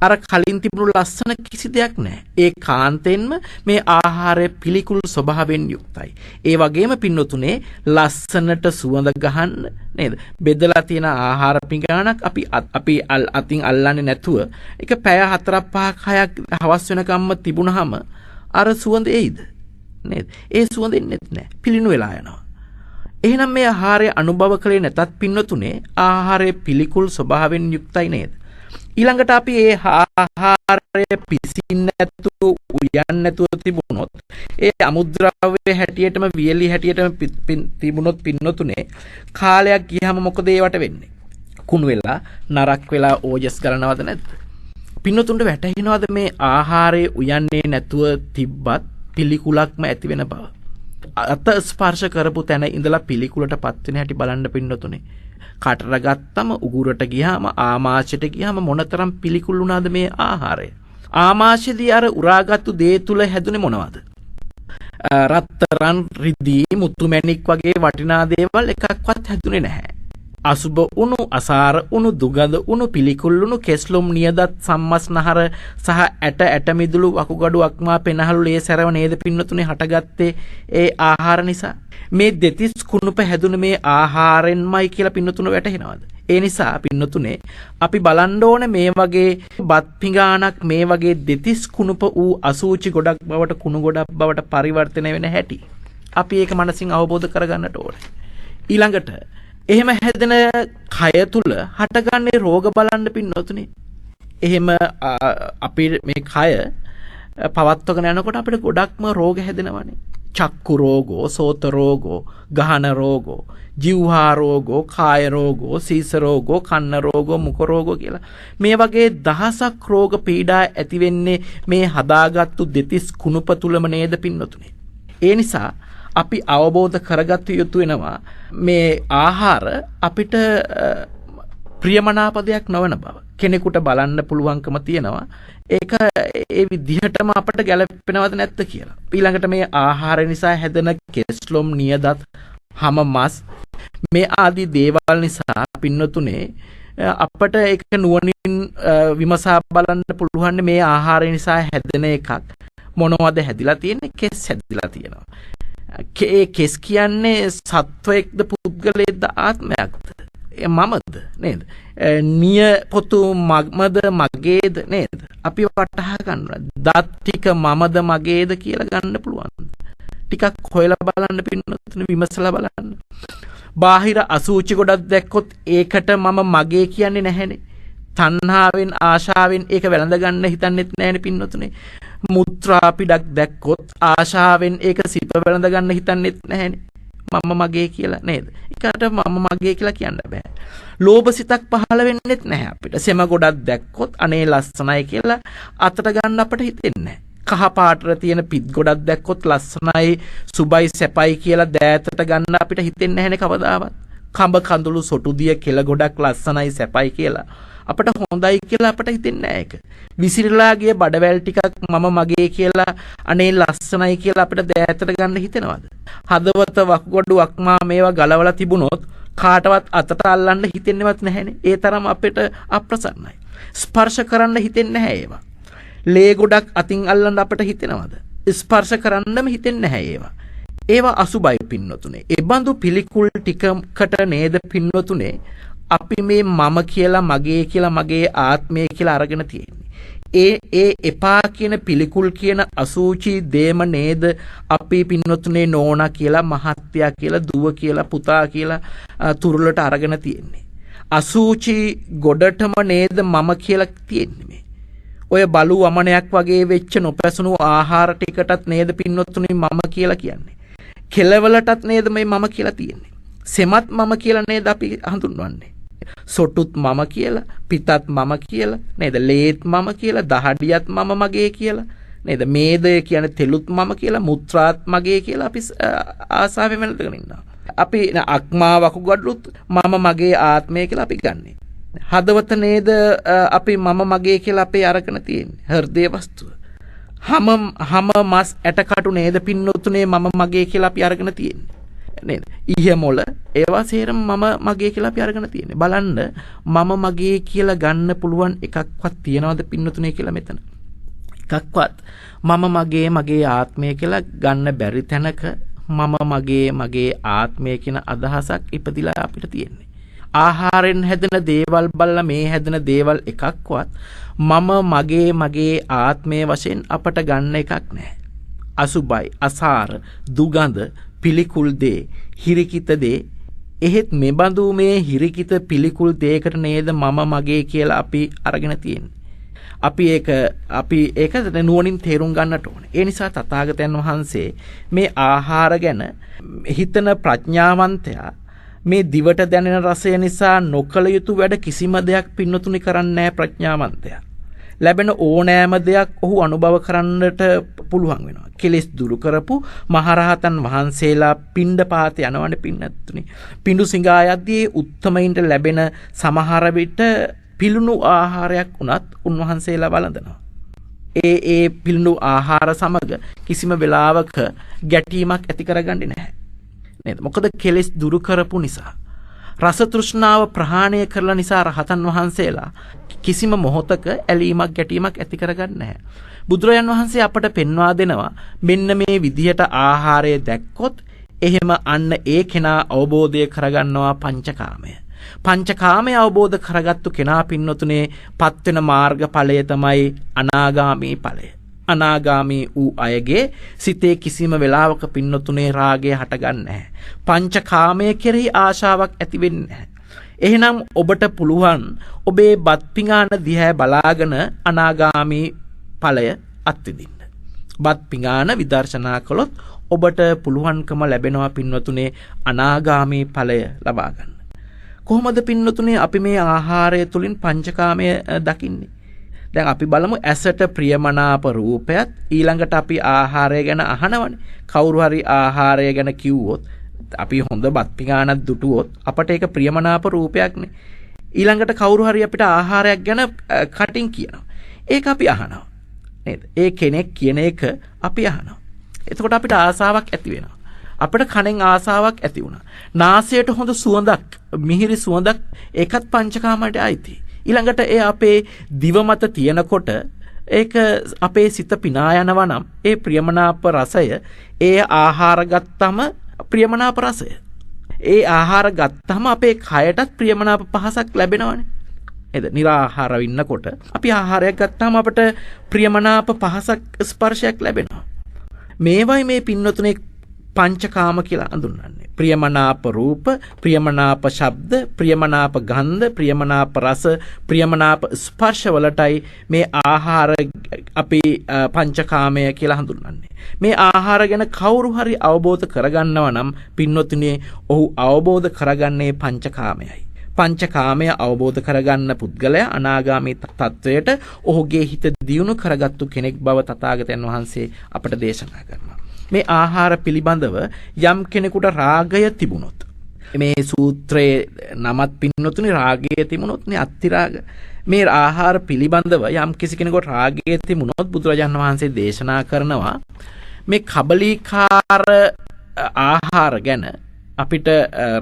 අර කලින් තිබුණු ලස්සන කිසි දෙයක් නැහැ. ඒ කාන්තෙන්ම මේ ආහාරය පිළිකුල් ස්වභාවයෙන් යුක්තයි. ඒ වගේම පින්නතුනේ ලස්සනට සුවඳ ගහන්න නේද? බෙදලා තියෙන ආහාර පිඟානක් අපි අතින් අල්ලන්නේ නැතුව ඒක පැය 4ක් 5ක් 6ක් හවස් වෙනකම්ම තිබුණාම අර සුවඳ එයිද? නේද? ඒ සුවඳ එන්නේ නැහැ. පිළිණු වෙලා යනවා. එහෙනම් මේ ආහාරය අනුභව කළේ නැතත් පින්නතුනේ ආහාරයේ පිළිකුල් ස්වභාවයෙන් යුක්තයි නේද? ඊළඟට අපි ඒ ආහාරය පිසින්න නැතුව උයන්න නැතුව තිබුණොත් ඒ අමුද්‍රව්‍ය හැටියටම වියලි හැටියටම තිබුණොත් පින්නතුනේ කාලයක් ගියාම මොකද ඒවට වෙන්නේ? කුණු වෙලා නරක් වෙලා ඕජස් ගලනවද නැද්ද? පින්නතුන්ට වැටහෙනවද මේ ආහාරය උයන්නේ නැතුව තිබ්බත් පිළිකුලක්ම ඇති වෙන බව? අත ස්පර්ශ කරපු තැන ඉඳලා පිළිකුලට පත් වෙන හැටි බලන්න පින්නතුනේ. කටට ගත්තම උගුරට ගියාම ආමාශයට ගියාම මොනතරම් පිළිකුල් වුණාද මේ ආහාරය? ආමාශයේදී අර උරාගත්තු දේ තුල හැදුනේ මොනවද? රත්තරන්, රිදී, මුතු මැණික් වගේ වටිනා දේවල් එකක්වත් හැදුනේ නැහැ. අසුබ උණු, අසාර උණු, දුගඳ උණු, පිළිකුල් උණු, කෙස්ලොම් නියදත් සම්මස්නහර සහ ඇට මිදුළු වකුගඩු අක්මා පෙනහළු ලේ සැරව නේද පින්නතුනේ හටගත්තේ ඒ ආහාර නිසා. මේ දෙතිස් කුණුප හැදුන මේ ආහාරෙන්මයි කියලා පින්නතුන වැටහෙනවද? ඒ නිසා පින්නතුනේ අපි බලන්න ඕනේ මේ වගේ බත් පිඟානක් මේ වගේ දෙතිස් කුණුප වූ අසූචි ගොඩක් බවට කුණු ගොඩක් බවට පරිවර්තනය වෙන හැටි අපි ඒක මනසින් අවබෝධ කරගන්නට ඕනේ. ඊළඟට එහෙම හැදෙන කය තුල හටගන්නේ රෝග බලන්න පින්නතුනේ. එහෙම අපි මේ කය පවත්වගෙන යනකොට අපිට ගොඩක්ම රෝග හැදෙනවානේ. චක්කු රෝගෝ, සෝත රෝගෝ, ගහන රෝගෝ, ජීවහා රෝගෝ, කාය රෝගෝ, සීස රෝගෝ, කන්න රෝගෝ, මුඛ රෝගෝ කියලා. මේ වගේ දහසක් රෝග පීඩා ඇති වෙන්නේ මේ හදාගත්තු දෙතිස් කුණුප තුලම නේද පින්නතුනේ. ඒ නිසා අපි අවබෝධ කරගත යුතු වෙනවා මේ ආහාර අපිට ප්‍රියමනාප දෙයක් නොවන බව. කෙනෙකුට බලන්න පුළුවන්කම තියෙනවා. ඒක ඒ විදිහටම අපට ගැලපෙනවද නැද්ද කියලා. ඊළඟට මේ ආහාර නිසා හැදෙන කෙස්ලොම්, නියදත්, හැම මස් මේ ආදී දේවල් නිසා පින්නතුනේ අපට ඒක නුවණින් විමසා බලන්න පුළුවන් මේ ආහාර නිසා හැදෙන එකක් මොනවද හැදිලා තියෙන්නේ? කෙස් හැදිලා තියෙනවා. ඒ කෙස් කියන්නේ සත්වයක්ද පුද්ගලයෙක්ද ආත්මයක්ද? මමද නේද? නිය පොතු මමද මගේද නේද? අපි වටහා ගන්නවා. දත් ටික මමද මගේද කියලා ගන්න පුළුවන්. ටිකක් හොයලා බලන්න පින්නතුනේ, විමසලා බලන්න. බාහිර අසූචි ගොඩක් දැක්කොත් ඒකට මම මගේ කියන්නේ නැහැනේ. තණ්හාවෙන් ආශාවෙන් ඒක වැළඳ ගන්න හිතන්නෙත් නැහැනේ පින්නතුනේ. මුත්‍රා පිටක් දැක්කොත් ආශාවෙන් ඒක සිප වැළඳ ගන්න හිතන්නෙත් නැහැනේ. මම මගේ කියලා නේද? ඒකට මම මගේ කියලා කියන්න බෑ. ලෝභ සිතක් පහළ වෙන්නෙත් නැහැ අපිට. සෙම ගොඩක් දැක්කොත් අනේ ලස්සනයි කියලා අතට ගන්න අපිට හිතෙන්නේ නැහැ. කහ පාටට තියෙන පිත් ගොඩක් දැක්කොත් ලස්සනයි, සුබයි, සැපයි කියලා දෑතට ගන්න අපිට හිතෙන්නේ නැහැනේ කවදාවත්. කඹ කඳුළු සොටු දිය කෙල ගොඩක් ලස්සනයි, සැපයි කියලා අපට හොඳයි කියලා අපට හිතෙන්නේ නැහැ ඒක. විසිරලා ගිය බඩවැල් ටිකක් මම මගේ කියලා අනේ ලස්සනයි කියලා අපිට දෑතට ගන්න හිතෙනවද? හදවත වකුගඩු අක්මා මේවා ගලවලා තිබුණොත් කාටවත් අතට අල්ලන්න හිතෙන්නේවත් නැහැනේ. ඒ තරම් අපිට අප්‍රසන්නයි. ස්පර්ශ කරන්න හිතෙන්නේ නැහැ ඒවා. ලේ ගොඩක් අතින් අල්ලන්න අපිට හිතෙනවද? ස්පර්ශ කරන්නම හිතෙන්නේ නැහැ ඒවා. ඒවා අසුබයි පින්නතුනේ. ඒ බඳු පිළිකුල් ටිකකට නේද පින්නතුනේ අපි මේ මම කියලා, මගේ කියලා, මගේ ආත්මය කියලා අරගෙන තියෙන්නේ. ඒ එපා කියන පිළිකුල් කියන අසූචි දේම නේද අපි පින්නතුනේ නෝනා කියලා, මහත්තයා කියලා, දුව කියලා, පුතා කියලා තුරුලට අරගෙන තියෙන්නේ. අසූචි ගොඩටම නේද මම කියලා තියෙන්නේ මේ. ඔය බලු වමනයක් වගේ වෙච්ච නොපැසුණු ආහාර ටිකටත් නේද පින්නතුනේ මම කියලා කියන්නේ. කෙලවලටත් නේද මේ මම කියලා තියෙන්නේ. සෙමත් මම කියලා නේද අපි හඳුන්වන්නේ. සොටුත් මම කියලා, පිතත් මම කියලා නේද? ලේත් මම කියලා, දහඩියත් මම මගේ කියලා නේද? මේදය කියන තෙලුත් මම කියලා, මුත්‍රාත් මගේ කියලා අපි ආසාවෙන් වෙනදගෙන ඉන්නවා. අපි අක්මා වකුගඩුත් මම මගේ ආත්මය කියලා අපි ගන්නෙ. හදවත නේද අපි මම මගේ කියලා අපේ අරගෙන තියෙන්නේ. හෘදේ වස්තුව. හැම මස් ඇටකටු නේද පින්නතුනේ මම මගේ කියලා අපි අරගෙන තියෙන්නේ. නේද? ඉහමොල ඒවා සේරම මම මගේ කියලා අපි අරගෙන තියෙන්නේ. බලන්න මම මගේ කියලා ගන්න පුළුවන් එකක්වත් තියනවද පින්නතුනේ කියලා මෙතන. එකක්වත් මම මගේ ආත්මය කියලා ගන්න බැරි තැනක මම මගේ ආත්මය කියන අදහසක් ඉපදිලා අපිට තියෙන්නේ. ආහාරයෙන් හැදෙන දේවල් බලලා මේ හැදෙන දේවල් එකක්වත් මම මගේ ආත්මය වශයෙන් අපට ගන්න එකක් නැහැ. අසුබයි, අසාර, දුගඳ, පිළිකුල් දේ, හිරිකිත දේ, එහෙත් මෙබඳු මේ හිරිකිත පිළිකුල් දේකට නේද මම මගේ කියලා අපි අරගෙන තියෙන්නේ. අපි ඒක නුවණින් තේරුම් ගන්නට ඕනේ. ඒ නිසා තථාගතයන් වහන්සේ මේ ආහාර ගැන හිතන ප්‍රඥාවන්තයා මේ දිවට දැනෙන රසය නිසා නොකල යුතු වැඩ කිසිම දෙයක් පින්නතුනි කරන්නේ නැහැ ප්‍රඥාවන්තයා. ලැබෙන ඕනෑම දෙයක් ඔහු අනුභව කරන්නට පුළුවන් වෙනවා. කෙලෙස් දුරු කරපු මහරහතන් වහන්සේලා පිණ්ඩපාත යනවනේ පින්නතුනි. පිඬු සිඟා යද්දී උත්තමයින්ට ලැබෙන සමහර විට පිළුණු ආහාරයක් උනත් උන්වහන්සේලා වළඳනවා. ඒ පිළුණු ආහාර සමග කිසිම වෙලාවක ගැටීමක් ඇති කරගන්නේ නැහැ. නේද? මොකද කෙලෙස් දුරු කරපු නිසා. රස තෘෂ්ණාව ප්‍රහාණය කරලා නිසා රහතන් වහන්සේලා කිසිම මොහොතක ඇලීමක් ගැටීමක් ඇති කරගන්නේ නැහැ. බුදුරජාන් වහන්සේ අපට පෙන්වා දෙනවා මෙන්න මේ විදිහට ආහාරය දැක්කොත් එහෙම අන්න ඒ කෙනා අවබෝධය කරගන්නවා පංචකාමය. පංචකාමය අවබෝධ කරගත්තු කෙනා පින්නතුනේ පත්වෙන මාර්ග ඵලය තමයි අනාගාමී ඵලය. අනාගාමී වූ අයගේ සිතේ කිසිම වෙලාවක පින්නතුනේ රාගය හටගන්නේ නැහැ. පංචකාමයේ කෙරෙහි ආශාවක් ඇති වෙන්නේ නැහැ. එහෙනම් ඔබට පුළුවන් ඔබේ බත් පිඟාන දිහා බලාගෙන අනාගාමී ඵලය අත්විඳින්න. බත් පිඟාන විදර්ශනා කළොත් ඔබට පුළුවන්කම ලැබෙනවා පින්නතුනේ අනාගාමී ඵලය ලබා ගන්න. කොහොමද පින්නතුනේ අපි මේ ආහාරය තුලින් පංචකාමය දකින්නේ? දැන් අපි බලමු ඇසට ප්‍රියමනාප රූපයත් ඊළඟට අපි ආහාරය ගැන අහනවනේ. කවුරු හරි ආහාරය ගැන කිව්වොත් අපි හොඳ බත් පිඟානක් දුටුවොත් අපට ඒක ප්‍රියමනාප රූපයක්නේ. ඊළඟට කවුරු හරි අපිට ආහාරයක් ගැන කටින් කියනවා. ඒක අපි අහනවා. නේද? ඒ කෙනෙක් කියන එක අපි අහනවා. එතකොට අපිට ආසාවක් ඇති වෙනවා. අපිට කනෙන් ආසාවක් ඇති වුණා. නාසයට හොඳ සුවඳක්, මිහිරි සුවඳක් ඒකත් පංචකාමයට අයිති. ඊළඟට ඒ අපේ දිව මත තියෙනකොට ඒක අපේ සිත පිනා යනවා නම් ඒ ප්‍රියමනාප රසය ඒ ආහාර ගත්තම ප්‍රියමනාප රසය. ඒ ආහාර ගත්තම අපේ කයටත් ප්‍රියමනාප පහසක් ලැබෙනවනේ. නේද? निराහාරව ඉන්නකොට අපි ආහාරයක් ගත්තාම අපට ප්‍රියමනාප පහසක් ස්පර්ශයක් ලැබෙනවා. මේවයි මේ පින්නතුනේ පංචකාම කියලා හඳුන්වන්නේ. ප්‍රියමනාප රූප, ප්‍රියමනාප ශබ්ද, ප්‍රියමනාප ගන්ධ, ප්‍රියමනාප රස, ප්‍රියමනාප ස්පර්ශ වලටයි මේ ආහාර අපි පංචකාමය කියලා හඳුන්වන්නේ. මේ ආහාර ගැන කවුරු හරි අවබෝධ කරගන්නවා නම් පින්නතුනේ ඔහු අවබෝධ කරගන්නේ පංචකාමයයි. පංචකාමය අවබෝධ කරගන්න පුද්ගලයා අනාගාමී තත්වයට ඔහුගේ හිත දියුණු කරගත්තු කෙනෙක් බව තථාගතයන් වහන්සේ අපට දේශනා කරනවා. මේ ආහාර පිළිබඳව යම් කෙනෙකුට රාගය තිබුණොත්, මේ සූත්‍රයේ නමත් පින්නතුනි රාගය තිබුණොත් නේ අත්තිරාග. මේ ආහාර පිළිබඳව යම් කිසි කෙනෙකුට රාගය තිබුණොත් බුදුරජාණන් වහන්සේ දේශනා කරනවා මේ කබලීකාර ආහාර ගැන අපිට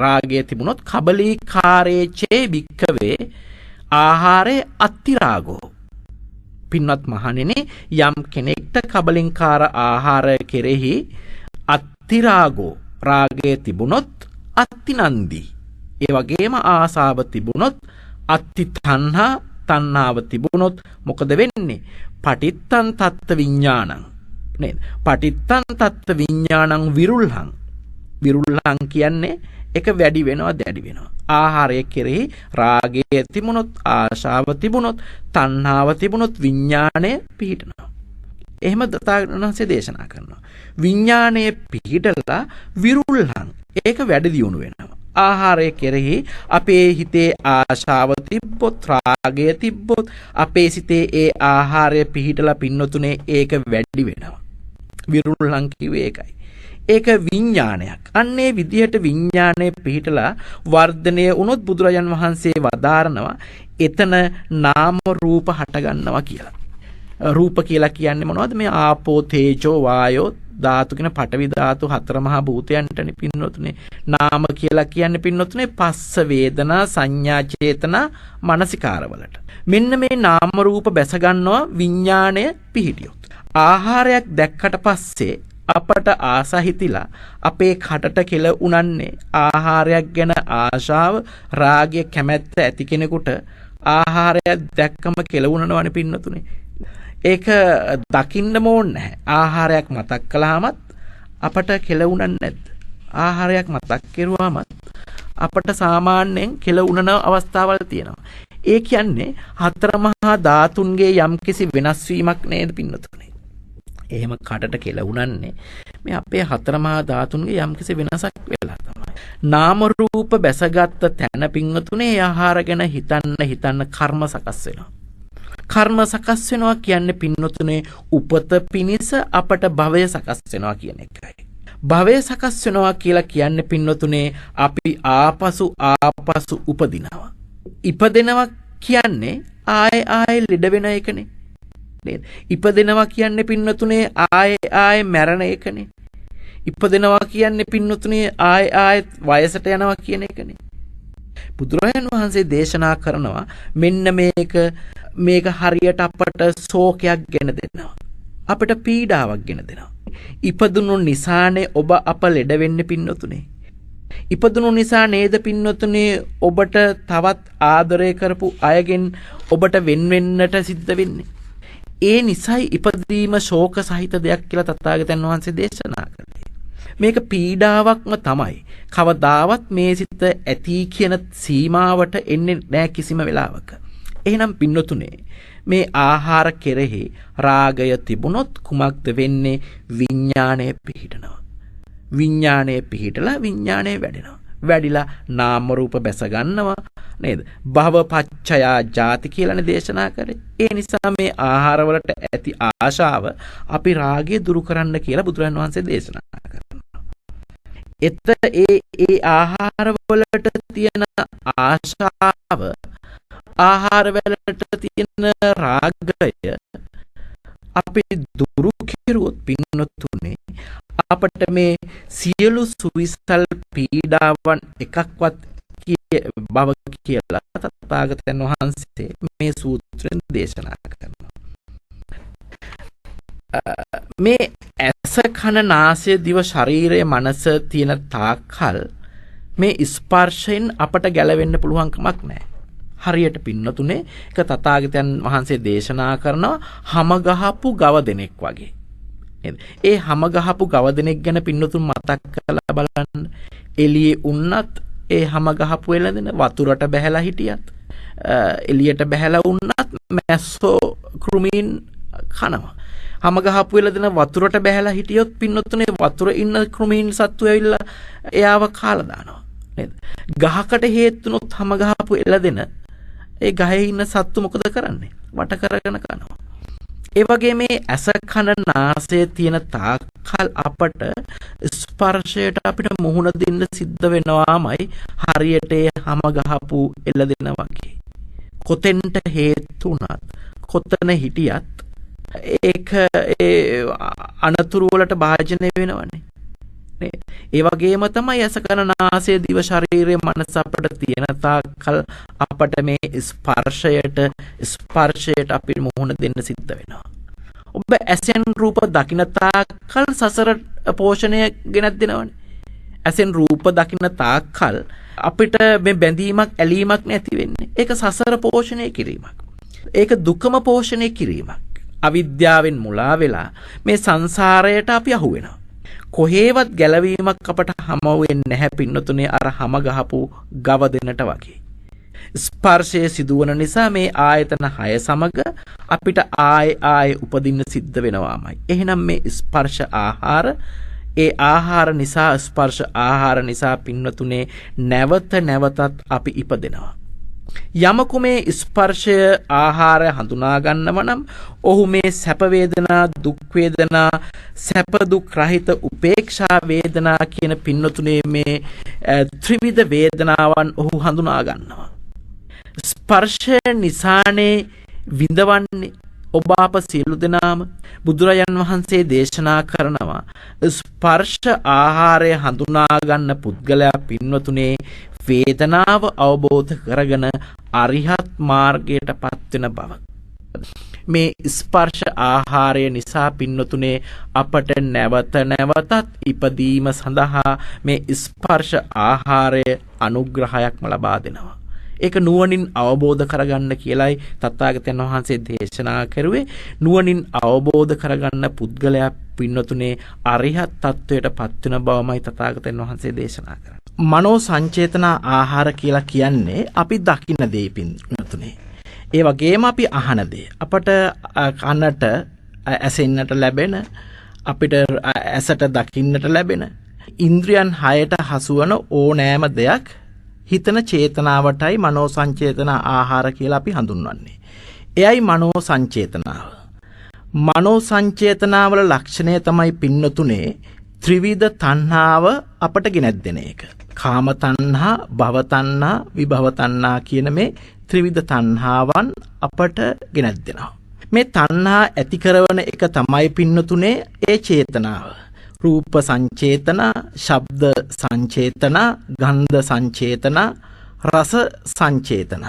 රාගය තිබුණොත් කබලීකාරේචේ භික්ඛවේ ආහාරේ අත්තිරාගෝ. පින්වත් මහණෙනි, යම් කෙනෙක්ට කබලින්කාර ආහාර කෙරෙහි අත්තිරාගෝ රාගය තිබුණොත් අත්තිනන්දි. ඒ වගේම ආසාව තිබුණොත් අත්ති තණ්හා තණ්හාව තිබුණොත් මොකද වෙන්නේ? පටිත්තං තත්ත්ව විඥානං. නේද? පටිත්තං තත්ත්ව විඥානං විරුල්හං. විරුල්හං කියන්නේ එක වැඩි වෙනවා, දැඩි වෙනවා. ආහාරය කෙරෙහි රාගය තිබුණොත්, ආශාව තිබුණොත්, තණ්හාව තිබුණොත් විඥාණය පිහිටනවා. එහෙම දතාවනන්සේ දේශනා කරනවා. විඥාණය පිහිටලා විරුල්හං ඒක වැඩි දියුණු වෙනවා. ආහාරය කෙරෙහි අපේ හිතේ ආශාව තිබ්බොත්, රාගය තිබ්බොත් අපේ සිතේ ඒ ආහාරය පිහිටලා පින්නතුනේ ඒක වැඩි වෙනවා. විරුල්හං කිව්වේ ඒකයි. ඒක විඥානයක්. අන්නේ විදිහට විඥානය පිහිටලා වර්ධනය වුණොත් බුදුරජාන් වහන්සේ වදාරනවා එතන නාම රූප හට ගන්නවා කියලා. රූප කියලා කියන්නේ මොනවද? මේ ආපෝ තේජෝ වායෝ ධාතු කියන පඨවි ධාතු හතර මහා භූතයන්ටනේ පින්නොතුනේ. නාම කියලා කියන්නේ පින්නොතුනේ පස්ස වේදනා සංඥා චේතනා මනසිකාරවලට. මෙන්න මේ නාම රූප බැස ගන්නවා විඥාණය පිහිටියොත්. ආහාරයක් දැක්කට පස්සේ අපට ආසා හිතිලා අපේ කටට කෙල උනන්නේ ආහාරයක් ගැන ආශාව, රාගය, කැමැත්ත ඇති කෙනෙකුට ආහාරයක් දැක්කම කෙල උනනවනේ පින්නතුනේ. ඒක දකින්න ඕනේ නැහැ. ආහාරයක් මතක් කළාමත් අපට කෙල උනන්නේ නැද්ද? ආහාරයක් මතක් කරුවාමත් අපට සාමාන්‍යයෙන් කෙල උනන අවස්ථාවල් තියෙනවා. ඒ කියන්නේ හතර මහා ධාතුන්ගේ යම්කිසි වෙනස් වීමක් නේද පින්නතුනේ. එහෙම කටට කෙල උනන්නේ මේ අපේ හතර මහා ධාතුන්ගේ යම්කිසි වෙනසක් වෙලා තමයි. නාම රූප බැසගත් තැන පින්නතුනේ ආහාර ගැන හිතන්න කර්ම සකස් වෙනවා. කර්ම සකස් වෙනවා කියන්නේ පින්නතුනේ උපත පිනිස අපට භවය සකස් වෙනවා කියන එකයි. භවය සකස් වෙනවා කියලා කියන්නේ පින්නතුනේ අපි ආපසු උපදිනවා. ඉපදෙනවා කියන්නේ ආයේ ලෙඩ වෙන එකනේ. නේද? ඉපදෙනවා කියන්නේ පින්නතුනේ ආයේ මැරෙන එකනේ. ඉපදෙනවා කියන්නේ පින්නතුනේ ආයේ වයසට යනවා කියන එකනේ. බුදුරජාණන් වහන්සේ දේශනා කරනවා මෙන්න මේක හරියට අපට ශෝකයක් ගෙන දෙනවා. අපිට පීඩාවක් ගෙන දෙනවා. ඉපදුණු නිසානේ ඔබ අප ලෙඩ වෙන්නේ පින්නතුනේ. ඉපදුණු නිසා නේද පින්නතුනේ ඔබට තවත් ආදරය කරපු අයගෙන් ඔබට වෙන් වෙන්නට සිද්ධ වෙන්නේ. ඒ නිසයි ඉපදීම ශෝක සහිත දෙයක් කියලා තථාගතයන් වහන්සේ දේශනා කළේ. මේක පීඩාවක්ම තමයි. කවදාවත් මේ සිත ඇති කියන සීමාවට එන්නේ නැහැ කිසිම වෙලාවක. එහෙනම් පින්නතුනේ මේ ආහාර කෙරෙහි රාගය තිබුණොත් කුමක්ද වෙන්නේ? විඥාණය පිහිටනවා. විඥාණය පිහිටලා විඥාණය වැඩෙනවා. වැඩිලා නාම රූප බැස ගන්නවා නේද? භවපච්චයා ජාති කියලානේ දේශනා කරේ. ඒ නිසා මේ ආහාර වලට ඇති ආශාව අපි රාගය දුරු කරන්න කියලා බුදුරජාණන් වහන්සේ දේශනා කරනවා. ඒ ආහාර වලට තියෙන ආශාව, ආහාර වලට තියෙන රාගය අපි දුරු කෙරුවොත් පින්නතුනේ අපට මේ සියලු සුවිසල් පීඩාවන් එකක්වත් බව කියලා තථාගතයන් වහන්සේ මේ සූත්‍රයෙන් දේශනා කරනවා. මේ ඇස කන නාසය දිව ශරීරය මනස තියෙන තාක්කල් මේ ස්පර්ශයෙන් අපට ගැලවෙන්න පුළුවන් කමක් නැහැ. හරියට පින්නතුනේ එක තථාගතයන් වහන්සේ දේශනා කරනවා හැම ගහපු ගව දෙනෙක් වගේ. ඒ හැම ගහපු ගව දෙනෙක් ගැන පින්නතුන් මතක් කරලා බලන්න. එළියේ උන්නත් ඒ හැම ගහපු එළදෙන වතුරට බැහැලා හිටියත් එළියට බැහැලා උන්නත් මැස්සෝ කෘමීන් කනවා. හැම ගහපු එළදෙන වතුරට බැහැලා හිටියොත් පින්නතුනේ වතුර ඉන්න කෘමීන් සත්තු ඇවිල්ලා එයාව කාලා දානවා නේද? ගහකට හේතුනොත් හැම ගහපු එළදෙන ඒ ගහේ ඉන්න සත්තු මොකද කරන්නේ? වට කරගෙන කනවා. ඒ වගේ මේ ඇස කන නාසය තියෙන තාක්කල් අපට ස්පර්ශයට අපිට මුහුණ දෙන්න සිද්ධ වෙනවාමයි. හරියට ඒ හැම ගහපු එළදෙන වගේ. කොතෙන්ට හේතු වුණත් කොතන හිටියත් ඒක ඒ අනතුරු වලට භාජනය වෙනවනේ. ඒ වගේම තමයි ඇස කන නාසය දිව ශරීරය මනස අපට තියෙන තාක්කල් අපට මේ ස්පර්ශයට අපි මුහුණ දෙන්න සිද්ධ වෙනවා. ඔබ ඇසෙන් රූප දකින්න තාක්කල් සසර පෝෂණය ගෙනත් දෙනවනේ. ඇසෙන් රූප දකින්න තාක්කල් අපිට මේ බැඳීමක් ඇලීමක් නැති වෙන්නේ. ඒක සසර පෝෂණය කිරීමක්. ඒක දුකම පෝෂණය කිරීමක්. අවිද්‍යාවෙන් මුලා වෙලා මේ සංසාරයට අපි අහු වෙනවා. කොහේවත් ගැලවීමක් අපට හම වෙන්නේ නැහැ පින්නතුනේ අර හැම ගහපු ගව දෙන්නට වගේ. ස්පර්ශය සිදුවන නිසා මේ ආයතන 6 සමග අපිට ආයේ උපදින්න සිද්ධ වෙනවාමයි. එහෙනම් මේ ස්පර්ශ ආහාර ඒ ආහාර නිසා ස්පර්ශ ආහාර නිසා පින්නතුනේ නැවත නැවතත් අපි ඉපදෙනවා. යමකු මේ ස්පර්ශය ආහාර හඳුනා ගන්නව නම් ඔහු මේ සැප වේදනා දුක් වේදනා සැප දුක් රහිත උපේක්ෂා වේදනා කියන පින්නතුනේ මේ ත්‍රිවිධ වේදනාවන් ඔහු හඳුනා ගන්නවා. ස්පර්ශය නිසානේ විඳවන්නේ ඔබ අප සියලු දෙනාම. බුදුරජාන් වහන්සේ දේශනා කරනවා ස්පර්ශ ආහාරය හඳුනා ගන්න පුද්ගලයා පින්වතුනේ වේදනාව අවබෝධ කරගෙන අරිහත් මාර්ගයට පත්වෙන බව. මේ ස්පර්ශ ආහාරය නිසා පින්වතුනේ අපට නැවත නැවතත් ඉපදීම සඳහා මේ ස්පර්ශ ආහාරය අනුග්‍රහයක්ම ලබා දෙනවා. ඒක නුවණින් අවබෝධ කරගන්න කියලයි තථාගතයන් වහන්සේ දේශනා කරුවේ. නුවණින් අවබෝධ කරගන්න පුද්ගලයා පින්නතුනේ අරිහත් තත්වයට පත්වෙන බවමයි තථාගතයන් වහන්සේ දේශනා කරන්නේ. මනෝ සංචේතන ආහාර කියලා කියන්නේ අපි දකින්න දේ පින්නතුනේ. ඒ වගේම අපි අහන දේ. අපට කනට ඇසෙන්නට ලැබෙන, අපිට ඇසට දකින්නට ලැබෙන ඉන්ද්‍රියන් 6ට හසුවන ඕනෑම දෙයක් හිතන චේතනාවටයි මනෝ සංචේතන ආහාර කියලා අපි හඳුන්වන්නේ. එයයි මනෝ සංචේතනාව. මනෝ සංචේතනාවල ලක්ෂණය තමයි පින්නතුනේ ත්‍රිවිධ තණ්හාව අපට ගෙනත් දෙන එක. කාම තණ්හා, භව තණ්හා, විභව තණ්හා කියන මේ ත්‍රිවිධ තණ්හාවන් අපට ගෙනත් දෙනවා. මේ තණ්හා ඇති කරන එක තමයි පින්නතුනේ ඒ චේතනාව. රූප සංචේතන, ශබ්ද සංචේතන, ගන්ධ සංචේතන, රස සංචේතන.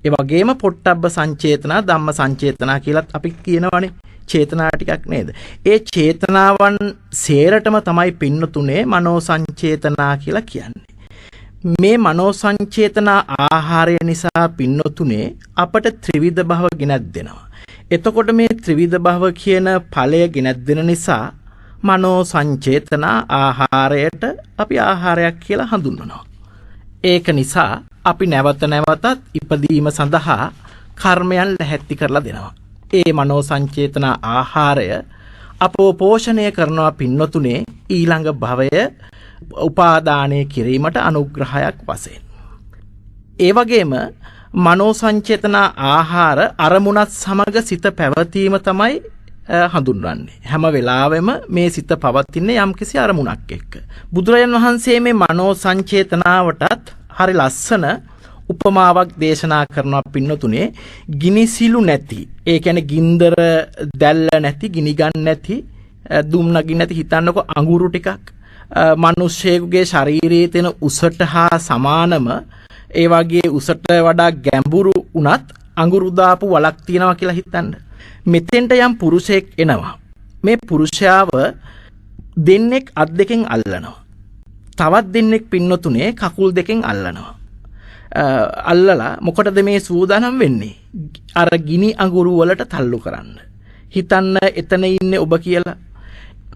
ඒ වගේම පොට්ටබ්බ සංචේතන, ධම්ම සංචේතන කියලාත් අපි කියනවනේ. චේතනා ටිකක් නේද? ඒ චේතනාවන් සේරටම තමයි පින්නතුනේ මනෝ සංචේතනා කියලා කියන්නේ. මේ මනෝ සංචේතනා ආහාරය නිසා පින්නතුනේ අපට ත්‍රිවිධ භව ගෙනත් දෙනවා. එතකොට මේ ත්‍රිවිධ භව කියන ඵලය ගෙනත් දෙන නිසා මනෝ සංචේතන ආහාරයට අපි ආහාරයක් කියලා හඳුන්වනවා. ඒක නිසා අපි නැවත නැවතත් ඉපදීම සඳහා කර්මයන් ලැහැත්ති කරලා දෙනවා. ඒ මනෝ සංචේතන ආහාරය අපෝ පෝෂණය කරනවා පින්නතුනේ ඊළඟ භවය උපාදානය කිරීමට අනුග්‍රහයක් වශයෙන්. ඒ වගේම මනෝ සංචේතන ආහාර අරමුණත් සමග සිත පැවතීම තමයි හඳුන්වන්නේ. හැම වෙලාවෙම මේ සිත පවතින්නේ යම්කිසි අරමුණක් එක්ක. බුදුරජාණන් වහන්සේ මේ මනෝ සංචේතනාවටත් හරි ලස්සන උපමාවක් දේශනා කරනවා පින්නතුනේ. ගිනිසිලු නැති, ඒ කියන්නේ ගින්දර දැල්ල නැති, ගිනි ගන්න නැති, දුම් නගින්න නැති හිතන්නකො අඟුරු ටිකක් මිනිස්සෙකුගේ ශරීරයේ තියෙන උසට හා සමානම ඒ වගේ උසට වඩා ගැඹුරු උනත් අඟුරු දාපු වලක් තියෙනවා කියලා හිතන්න. මෙතෙන්ට යම් පුරුෂයෙක් එනවා. මේ පුරුෂයාව දෙන්නෙක් අත් දෙකෙන් අල්ලනවා. තවත් දෙන්නෙක් පින්නතුනේ කකුල් දෙකෙන් අල්ලනවා. අල්ලලා මොකටද මේ සූදානම් වෙන්නේ? අර ගිනි අඟුරු වලට තල්ලු කරන්න. හිතන්න එතන ඉන්නේ ඔබ කියලා.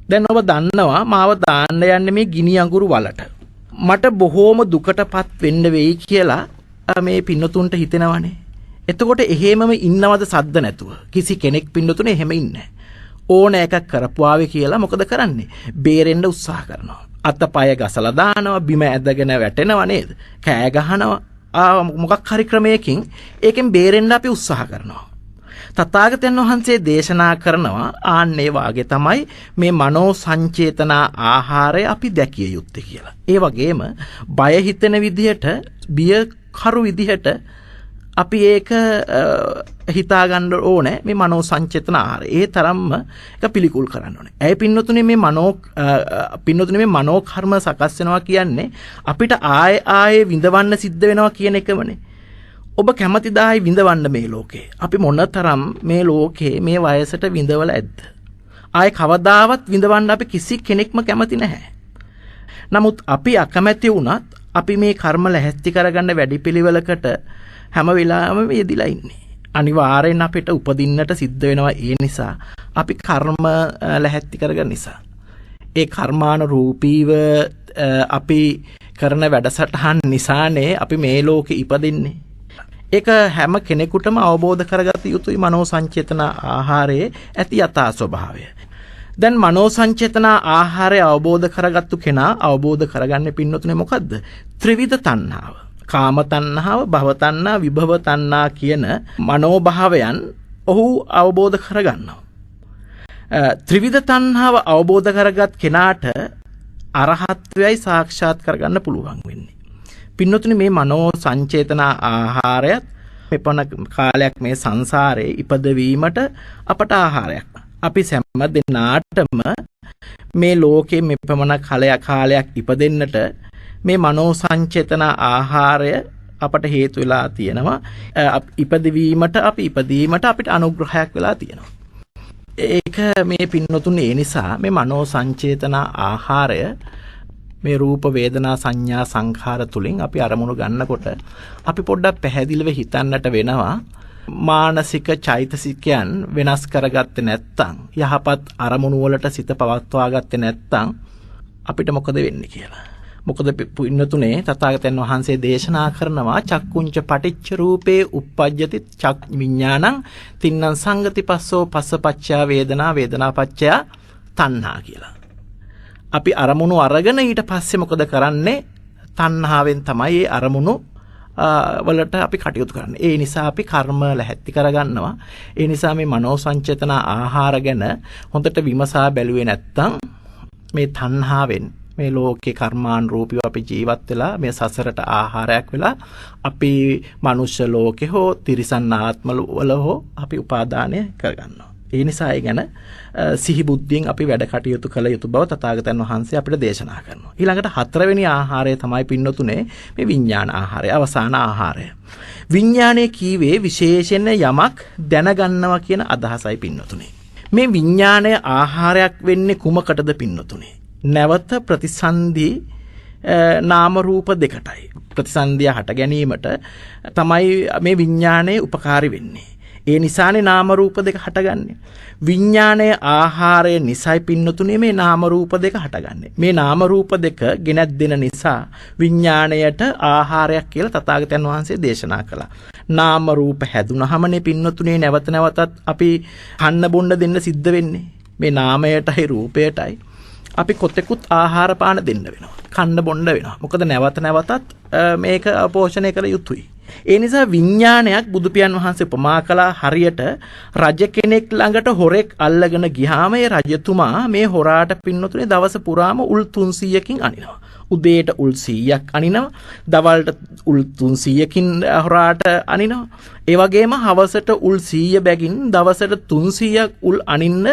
දැන් ඔබ දන්නවා මාව දාන්න යන්නේ මේ ගිනි අඟුරු වලට. මට බොහෝම දුකටපත් වෙන්න වෙයි කියලා මේ පින්නතුන්ට හිතෙනවනේ. එතකොට එහෙමම ඉන්නවද සද්ද නැතුව? කිසි කෙනෙක් පින්නතුනේ එහෙම ඉන්නේ ඕන එකක් කරපුවාවේ කියලා මොකද කරන්නේ? බේරෙන්න උත්සාහ කරනවා. අතපය ගසලා දානවා, බිම ඇදගෙන වැටෙනවා නේද? කෑ ගහනවා. මොකක් හරි ක්‍රමයකින් ඒකෙන් බේරෙන්න අපි උත්සාහ කරනවා. තථාගතයන් වහන්සේ දේශනා කරනවා ආන්නේ වාගේ තමයි මේ මනෝ සංචේතන ආහාරය අපි දැකිය යුත්තේ කියලා. ඒ වගේම බය හිතෙන විදිහට, බිය කරු විදිහට අපි ඒක හිතා ගන්න ඕනේ මේ මනෝ සංචේතන ආහාරය. ඒ තරම්ම ඒක පිළිකුල් කරන්න ඕනේ. ඇයි පින්නතුනේ මේ මනෝ කර්ම සකස් වෙනවා කියන්නේ අපිට ආයේ විඳවන්න සිද්ධ වෙනවා කියන එකමනේ. ඔබ කැමතිද ආයේ විඳවන්න මේ ලෝකේ? අපි මොනතරම් මේ ලෝකේ මේ වයසට විඳවල ඇද්ද? ආයේ කවදාවත් විඳවන්න අපි කිසි කෙනෙක්ම කැමති නැහැ. නමුත් අපි අකමැති වුණත් අපි මේ කර්ම ලැහැස්ති කරගන්න වැඩිපිළිවෙලකට හැම වෙලාවෙම යෙදිලා ඉන්නේ. අනිවාර්යෙන් අපිට උපදින්නට සිද්ධ වෙනවා. ඒ නිසා අපි කර්ම ලැහැත්ති කරගන්න නිසා. ඒ කර්මානුරූපීව අපි කරන වැඩසටහන් නිසානේ අපි මේ ලෝකෙ ඉපදින්නේ. ඒක හැම කෙනෙකුටම අවබෝධ කරගත යුතුයි මනෝ සංචේතන ආහාරයේ ඇති යථා ස්වභාවය. දැන් මනෝ සංචේතන ආහාරය අවබෝධ කරගත්තු කෙනා අවබෝධ කරගන්නේ පින්නතුනේ මොකද්ද? ත්‍රිවිධ තණ්හාව. කාම තණ්හාව, භව තණ්හා, විභව තණ්හා කියන මනෝභාවයන් ඔහු අවබෝධ කරගන්නවා. ත්‍රිවිධ තණ්හාව අවබෝධ කරගත් කෙනාට අරහත්වයයි සාක්ෂාත් කරගන්න පුළුවන් වෙන්නේ. පින්නතුනේ මේ මනෝ සංචේතන ආහාරයත් මෙපණ කාලයක් මේ සංසාරේ ඉපදවීමට අපට ආහාරයක්. අපි සෑම දිනාටම මේ ලෝකේ මෙපමණ කාලයක් ඉපදෙන්නට මේ මනෝ සංචේතන ආහාරය අපට හේතු වෙලා තියෙනවා. ඉපදවීමට ඉපදීමට අපිට අනුග්‍රහයක් වෙලා තියෙනවා. ඒක මේ පින්නතුන් ඒ නිසා මේ මනෝ සංචේතන ආහාරය මේ රූප වේදනා සංඥා සංඛාර තුලින් අපි අරමුණු ගන්නකොට අපි පොඩ්ඩක් පැහැදිලිව හිතන්නට වෙනවා. මානසික චෛතසිකයන් වෙනස් කරගත්තේ නැත්නම්, යහපත් අරමුණු වලට සිත පවත්වා ගත්තේ නැත්නම් අපිට මොකද වෙන්නේ කියලා. මොකද පින්නතුනේ තථාගතයන් වහන්සේ දේශනා කරනවා චක්කුංච පටිච්ච රූපේ uppajjati චක් විඥානං තින්නම් සංගති පස්සෝ පස්සපච්චා වේදනා වේදනාපච්චා තණ්හා කියලා. අපි අරමුණු අරගෙන ඊට පස්සේ මොකද කරන්නේ? තණ්හාවෙන් තමයි ඒ අරමුණු වලට අපි කටයුතු කරන්නේ. ඒ නිසා අපි කර්ම ලැහැත්ති කරගන්නවා. ඒ නිසා මේ මනෝ සංචේතන ආහාර ගැන හොඳට විමසා බැලුවේ නැත්තම් මේ තණ්හාවෙන් මේ ලෝකේ කර්මානුරූපීව අපි ජීවත් වෙලා මේ සසරට ආහාරයක් වෙලා අපි මනුෂ්‍ය ලෝකේ හෝ තිරිසන් ආත්ම වල හෝ අපි උපාදානය කරගන්නවා. ඒ නිසා ඒ ගැන සිහි බුද්ධියෙන් අපි වැඩ කටයුතු කළ යුතු බව තථාගතයන් වහන්සේ අපිට දේශනා කරනවා. ඊළඟට හතරවෙනි ආහාරය තමයි පින්නතුනේ මේ විඥාන ආහාරය, අවසාන ආහාරය. විඥානයේ කීවේ විශේෂයෙන් යමක් දැනගන්නවා කියන අදහසයි පින්නතුනේ. මේ විඥානය ආහාරයක් වෙන්නේ කුමකටද පින්නතුනේ? නැවත ප්‍රතිසන්දි නාම රූප දෙකටයි. ප්‍රතිසන්දිය හට ගැනීමට තමයි මේ විඥානයේ උපකාරී වෙන්නේ. ඒ නිසානේ නාම රූප දෙක හටගන්නේ. විඥානයේ ආහාරය නිසයි පින්නතුනේ මේ නාම රූප දෙක හටගන්නේ. මේ නාම රූප දෙක ගෙනත් දෙන නිසා විඥාණයට ආහාරයක් කියලා තථාගතයන් වහන්සේ දේශනා කළා. නාම රූප හැදුනහමනේ පින්නතුනේ නැවත නැවතත් අපි කන්න බොන්න දෙන්න සිද්ධ වෙන්නේ. මේ නාමයටයි රූපයටයි අපි කොතෙකුත් ආහාර පාන දෙන්න වෙනවා. කන්න බොන්න වෙනවා. මොකද නැවත නැවතත් මේක පෝෂණය කළ යුතුයි. ඒ නිසා විඥානයක් බුදු පියන් වහන්සේ උපමා කළා හරියට රජ කෙනෙක් ළඟට හොරෙක් අල්ලගෙන ගියාම ඒ රජතුමා මේ හොරාට පින්නතුනේ දවස පුරාම උල් 300කින් අනිනවා. උදේට උල් 100ක් අනිනවා. දවල්ට උල් 300කින් හොරාට අනිනවා. ඒ වගේම හවසට උල් 100 බැගින් දවසට 300ක් උල් අනින්න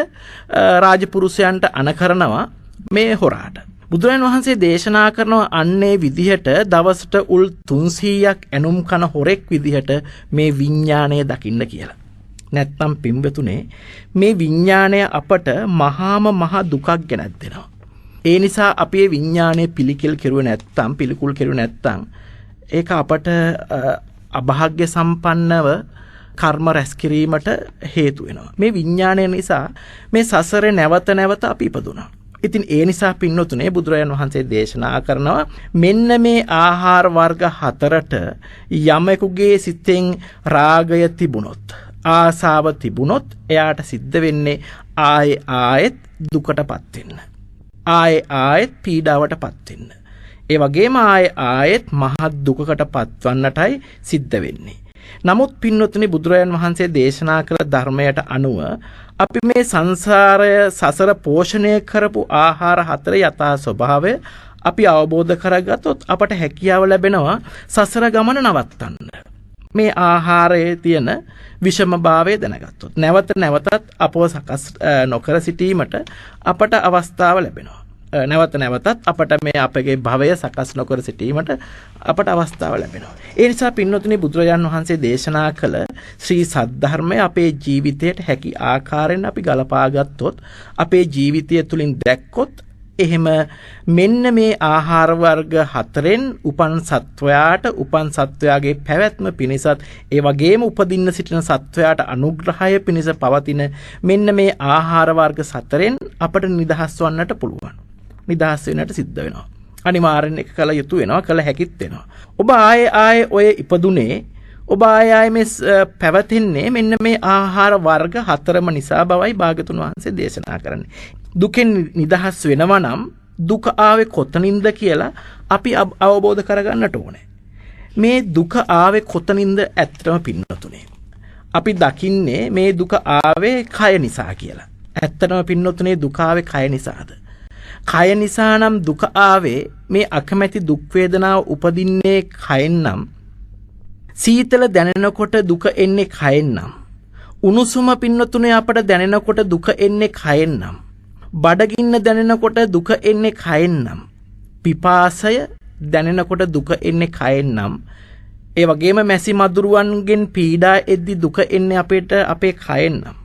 රාජපුරුෂයන්ට අණ කරනවා මේ හොරාට. බුදුරජාණන් වහන්සේ දේශනා කරනවා අන්නේ විදිහට දවසට උල් 300ක් ඇනුම් කන හොරෙක් විදිහට මේ විඥාණය දකින්න කියලා. නැත්තම් පින්වතුනේ මේ විඥාණය අපට මහාම මහ දුකක් ගෙනත් දෙනවා. ඒ නිසා අපි මේ විඥාණය පිළිකුල් කෙරුවේ නැත්තම් ඒක අපට අභාග්‍ය සම්පන්නව කර්ම රැස් කිරීමට හේතු වෙනවා. මේ විඥාණය නිසා මේ සසරේ නැවත නැවත අපි ඉපදුණා. ඉතින් ඒ නිසා පින්නතුනේ බුදුරජාණන් වහන්සේ දේශනා කරනවා මෙන්න මේ ආහාර වර්ග හතරට යමෙකුගේ සිතෙන් රාගය තිබුණොත් ආසාව තිබුණොත් එයාට සිද්ධ වෙන්නේ ආයෙත් දුකටපත් වෙන්න. ආයෙත් පීඩාවටපත් වෙන්න. ඒ වගේම ආයෙත් මහත් දුකකට පත්වන්නටයි සිද්ධ වෙන්නේ. නමුත් පින්වතුනි බුදුරජාණන් වහන්සේ දේශනා කළ ධර්මයට අනුව අපි මේ සංසාරය සසර පෝෂණය කරපු ආහාර හතර යථා ස්වභාවය අපි අවබෝධ කරගත්තොත් අපට හැකියාව ලැබෙනවා සසර ගමන නවත්තන්න. මේ ආහාරයේ තියෙන විෂමභාවය දැනගත්තොත් නැවත නැවතත් අපව සකස් නොකර සිටීමට අපට අවස්ථාව ලැබෙනවා. නැවත නැවතත් අපට මේ අපගේ භවය සකස් නොකර සිටීමට අපට අවස්ථාව ලැබෙනවා. ඒ නිසා පින්වතුනි බුදුරජාණන් වහන්සේ දේශනා කළ ශ්‍රී සද්ධර්මය අපේ ජීවිතයට හැකි ආකාරයෙන් අපි ගලපා ගත්තොත් අපේ ජීවිතය තුළින් දැක්කොත් එහෙම මෙන්න මේ ආහාර වර්ග හතරෙන් උපන් සත්වයාගේ පැවැත්ම පිණිසත් ඒ වගේම උපදින්න සිටින සත්වයාට අනුග්‍රහය පිණිස පවතින මෙන්න මේ ආහාර වර්ග හතරෙන් අපට නිදහස් වන්නට පුළුවන්. නිදහස් වෙන්නට සිද්ධ වෙනවා. අනිවාර්යෙන් එක කළ යුතු වෙනවා, කළ හැකිත් වෙනවා. ඔබ ආයේ ඔය ඉපදුනේ ඔබ ආයේ මේ පැවතෙන්නේ මෙන්න මේ ආහාර වර්ග හතරම නිසා බවයි භාග්‍යතුන් වහන්සේ දේශනා කරන්නේ. දුකෙන් නිදහස් වෙනවා නම් දුක ආවේ කොතනින්ද කියලා අපි අවබෝධ කරගන්නට ඕනේ. මේ දුක ආවේ කොතනින්ද ඇත්තම පින්නතුනේ. අපි දකින්නේ මේ දුක ආවේ කය නිසා කියලා. ඇත්තම පින්නතුනේ දුක ආවේ කය නිසාද? කය නිසා නම් දුක ආවේ මේ අකමැති දුක් වේදනාව උපදින්නේ කයෙන් නම් සීතල දැනෙනකොට දුක එන්නේ කයෙන් නම් උණුසුම පින්නතුනේ අපට දැනෙනකොට දුක එන්නේ කයෙන් නම් බඩගින්න දැනෙනකොට දුක එන්නේ කයෙන් නම් පිපාසය දැනෙනකොට දුක එන්නේ කයෙන් නම් ඒ වගේම මැසි මදුරුවන්ගෙන් පීඩා එද්දි දුක එන්නේ අපේ කයෙන් නම්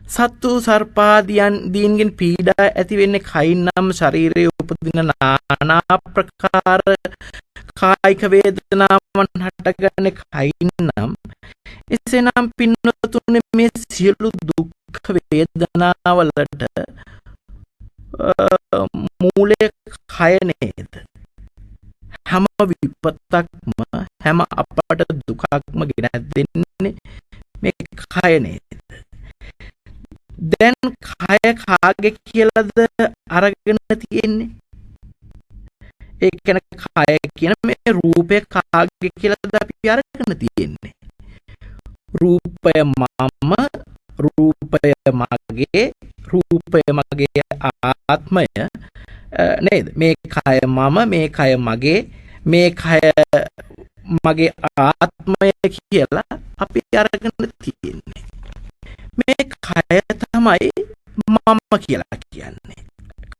සත්තු සර්පාදීන්ගෙන් පීඩා ඇති වෙන්නේ කයින් නම් ශරීරයේ උපදින নানা ප්‍රකාර කායික වේදනාවන් හටගන්නේ කයින් නම් එසේනම් පින්නතුනේ මේ සියලු දුක් වේදනාවලට මූලයේ කය නේද? හැම විපතක්ම හැම අපට දුකක්ම ගෙනත් දෙන්නේ මේ කය නේද? දැන් කය කාගේ කියලාද අරගෙන තියෙන්නේ? ඒ කියන්නේ කය කියන මේ රූපය කාගේ කියලාද අපි අරගෙන තියෙන්නේ? රූපය මම, රූපය මගේ, රූපය මගේ ආත්මය නේද? මේ කය මම, මේ කය මගේ, මේ කය මගේ ආත්මය කියලා අපි අරගෙන තියෙන්නේ. මේ කය තමයි මම කියලා කියන්නේ.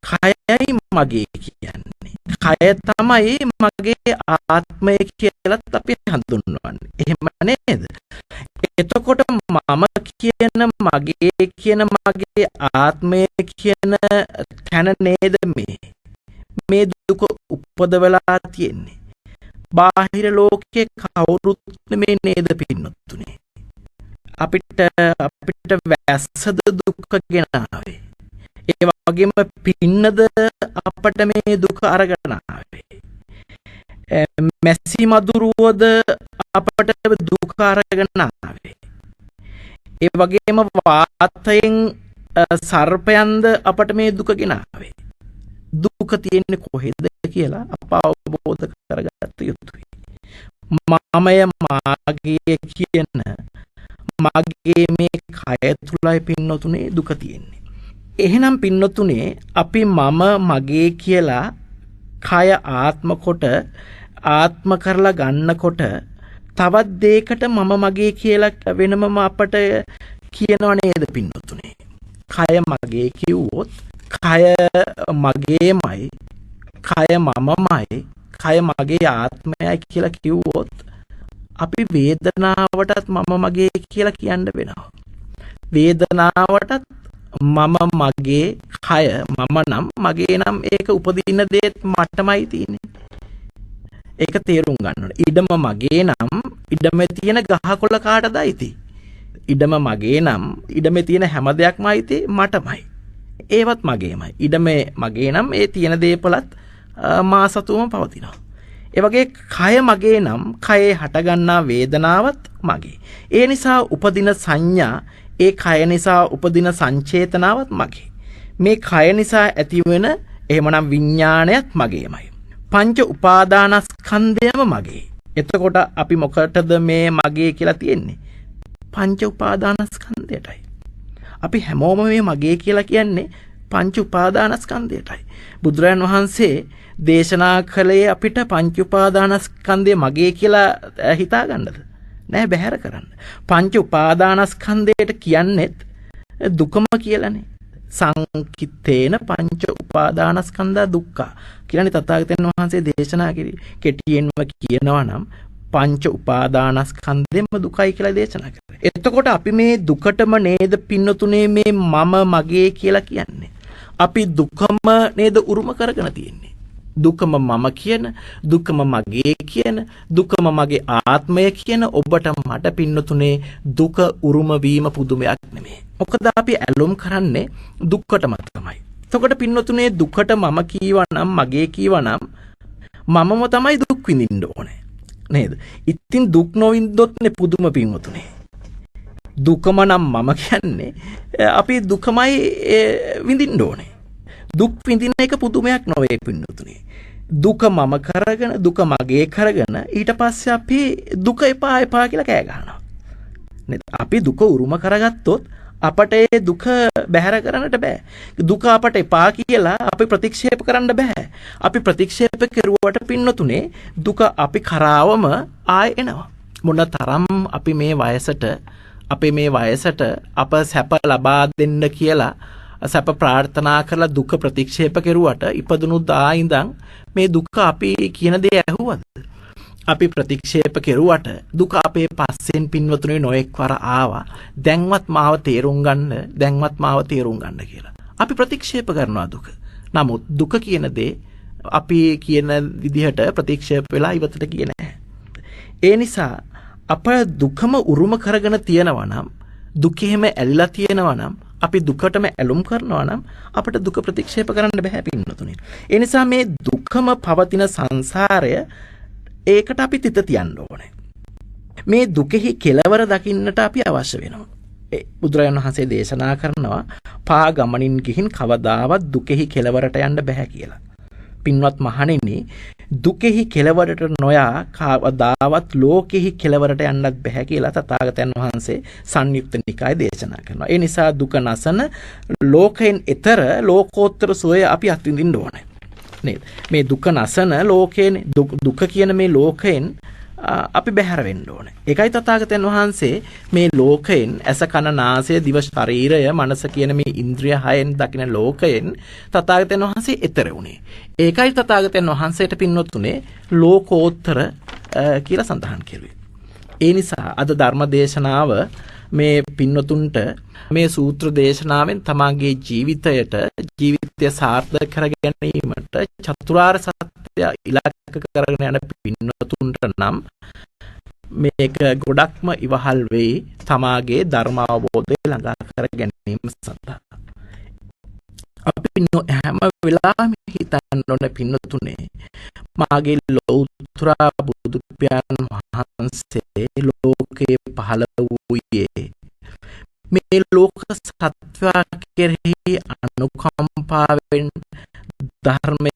කයයි මගේ කියන්නේ. කය තමයි මගේ ආත්මය කියලාත් අපි හඳුන්වන්නේ. එහෙම නේද? එතකොට මම කියන මගේ කියන මගේ ආත්මය කියන තැන නේද මේ දුක උපදවලා තියෙන්නේ. බාහිර ලෝකේ කවුරුත් මේ නේද පින්නතුනේ. අපිට වැස්සද දුක ගෙනාවේ. ඒ වගේම පින්නද අපට මේ දුක අරගෙන ආවේ. මැසි මදුරුවද අපට දුක අරගෙන ආවේ. ඒ වගේම වාතයෙන් සර්පයන්ද අපට මේ දුක ගෙනාවේ. දුක තියෙන්නේ කොහෙද කියලා අප අවබෝධ කරගත යුතුයි. මමය මාගේ කියන මගේ මේ කය තුලයි පින්නතුනේ දුක තියෙන්නේ. එහෙනම් පින්නතුනේ අපි මම මගේ කියලා කය ආත්ම කොට ආත්ම කරලා ගන්නකොට තවත් දෙයකට මම මගේ කියලා වෙනමම අපට කියනව නේද පින්නතුනේ. කය මගේ කිව්වොත් කය මගේමයි, කය මමමයි, කය මගේ ආත්මයයි කියලා කිව්වොත් අපි වේදනාවටත් මම මගේ කියලා කියන්න වෙනවා. වේදනාවටත් මම මගේ කය මම නම් මගේ නම් ඒක උපදින්න දෙයක් මටමයි තියෙන්නේ. ඒක තේරුම් ගන්න ඕනේ. ඉඩම මගේ නම් ඉඩමේ තියෙන ගහකොළ කාටද අයිති? ඉඩම මගේ නම් ඉඩමේ තියෙන හැම දෙයක්ම අයිති මටමයි. ඒවත් මගේමයි. ඉඩමේ මගේ නම් ඒ තියෙන දේපලත් මා සතුවම පවතිනවා. ඒ වගේ කය මගේ නම් කයේ හටගන්නා වේදනාවත් මගේ. ඒ නිසා උපදින සංඥා, ඒ කය නිසා උපදින සංචේතනාවත් මගේ. මේ කය නිසා ඇතිවෙන එහෙමනම් විඥාණයත් මගේමයි. පංච උපාදානස්කන්ධයම මගේ. එතකොට අපි මොකටද මේ මගේ කියලා තියෙන්නේ? පංච උපාදානස්කන්ධයටයි. අපි හැමෝම මේ මගේ කියලා කියන්නේ පංච උපාදානස්කන්ධයටයි. බුදුරජාණන් වහන්සේ දේශනා කළේ අපිට පංච උපාදානස්කන්ධය මගේ කියලා හිතා ගන්නද? නෑ, බැහැර කරන්න. පංච උපාදානස්කන්ධයට කියන්නේත් දුකම කියලානේ. සංකිට්ඨේන පංච උපාදානස්කන්ධා දුක්ඛ කියලානේ තථාගතයන් වහන්සේ දේශනා කළේ. කෙටියෙන්ම කියනවා නම් පංච උපාදානස්කන්ධෙම දුකයි කියලා දේශනා කරා. එතකොට අපි මේ දුකටම නේද පින්නතුනේ මේ මම මගේ කියලා කියන්නේ. අපි දුකම නේද උරුම කරගෙන තියෙන්නේ. දුකම මම කියන, දුකම මගේ කියන, දුකම මගේ ආත්මය කියන ඔබට මට පින්නතුනේ දුක උරුම වීම පුදුමයක් නෙමෙයි. මොකද අපි ඇලුම් කරන්නේ දුක්කටම තමයි. එතකොට පින්නතුනේ දුකට මම කීවනම් මගේ කීවනම් මමම තමයි දුක් විඳින්න ඕනේ. නේද? ඉතින් දුක් නොවින්දොත් නේ පුදුම පින්වතුනේ. දුකම නම් මම කියන්නේ අපි දුකමයි විඳින්න ඕනේ. දුක් විඳින එක පුදුමයක් නොවේ පින්වතුනේ. දුක මම කරගෙන දුක මගේ කරගෙන ඊට පස්සේ අපි දුක එපා කියලා කෑ ගහනවා. නේද? අපි දුක උරුම කරගත්තොත් අපට ඒ දුක බැහැර කරන්නට බෑ. දුක අපට එපා කියලා අපි ප්‍රතික්ෂේප කරන්න බෑ. අපි ප්‍රතික්ෂේප කරුවට පින්නතුනේ දුක අපි කරාවම ආයෙ එනවා. මොන තරම් අපි මේ වයසට අප සැප ලබා දෙන්න කියලා සැප ප්‍රාර්ථනා කරලා දුක ප්‍රතික්ෂේප කරුවට ඉපදුණු දා ඉඳන් මේ දුක අපි කියන දේ ඇහුවද? අපි ප්‍රතික්ෂේප කෙරුවට දුක අපේ පස්සෙන් පින්වතුනේ නොඑක් වර ආවා. දැන්වත් මාව තේරුම් ගන්න කියලා. අපි ප්‍රතික්ෂේප කරනවා දුක. නමුත් දුක කියන දේ අපි කියන විදිහට ප්‍රතික්ෂේප වෙලා ඉවතට ගියේ නැහැ. ඒ නිසා අප දුකම උරුම කරගෙන තියෙනවා නම්, දුකෙම ඇලිලා තියෙනවා නම්, අපි දුකටම ඇලුම් කරනවා නම් අපිට දුක ප්‍රතික්ෂේප කරන්න බෑ පින්වතුනේ. ඒ නිසා මේ දුකම පවතින සංසාරය ඒකට අපි තිත තියන්න ඕනේ. මේ දුකෙහි කෙලවර දකින්නට අපි අවශ්‍ය වෙනවා. බුදුරජාණන් වහන්සේ දේශනා කරනවා පා ගමනින් ගිහින් කවදාවත් දුකෙහි කෙලවරට යන්න බෑ කියලා. පින්වත් මහණෙනි, දුකෙහි කෙලවරට නොයා කවදාවත් ලෝකෙහි කෙලවරට යන්නත් බෑ කියලා තථාගතයන් වහන්සේ සංයුක්ත නිකායේ දේශනා කරනවා. ඒ නිසා දුක නැසන ලෝකයෙන් එතර ලෝකෝත්තර සෝය අපි අත්විඳින්න ඕනේ. නේද? මේ දුක නැසන ලෝකයෙන් දුක කියන මේ ලෝකයෙන් අපි බැහැර වෙන්න ඕනේ. ඒකයි තථාගතයන් වහන්සේ මේ ලෝකයෙන් ඇස කන නාසය දිව ශරීරය මනස කියන මේ ඉන්ද්‍රිය හයෙන් දකින ලෝකයෙන් තථාගතයන් වහන්සේ එතර වුණේ. ඒකයි තථාගතයන් වහන්සේට පින්වත්තුනේ ලෝකෝත්තර කියලා සඳහන් කෙරුවේ. ඒ නිසා අද ධර්ම දේශනාව මේ පින්වතුන්ට මේ සූත්‍ර දේශනාවෙන් තමාගේ ජීවිතය සාර්ථක කර ගැනීමට චතුරාර්ය සත්‍ය ඉලක්ක කරගෙන යන පින්වතුන්ට නම් මේක ගොඩක්ම ඉවහල් වෙයි තමාගේ ධර්ම අවබෝධය ළඟා කර ගැනීම සඳහා. අපි හැම වෙලාවෙම හිතන්න ඕන පින්නතුනේ මාගේ ලෞතර බුදු පියාණන් වහන්සේ ලෝකේ පහළ වූයේ මේ ලෝක සත්වයා කෙරෙහි අනුකම්පාවෙන් ධර්මය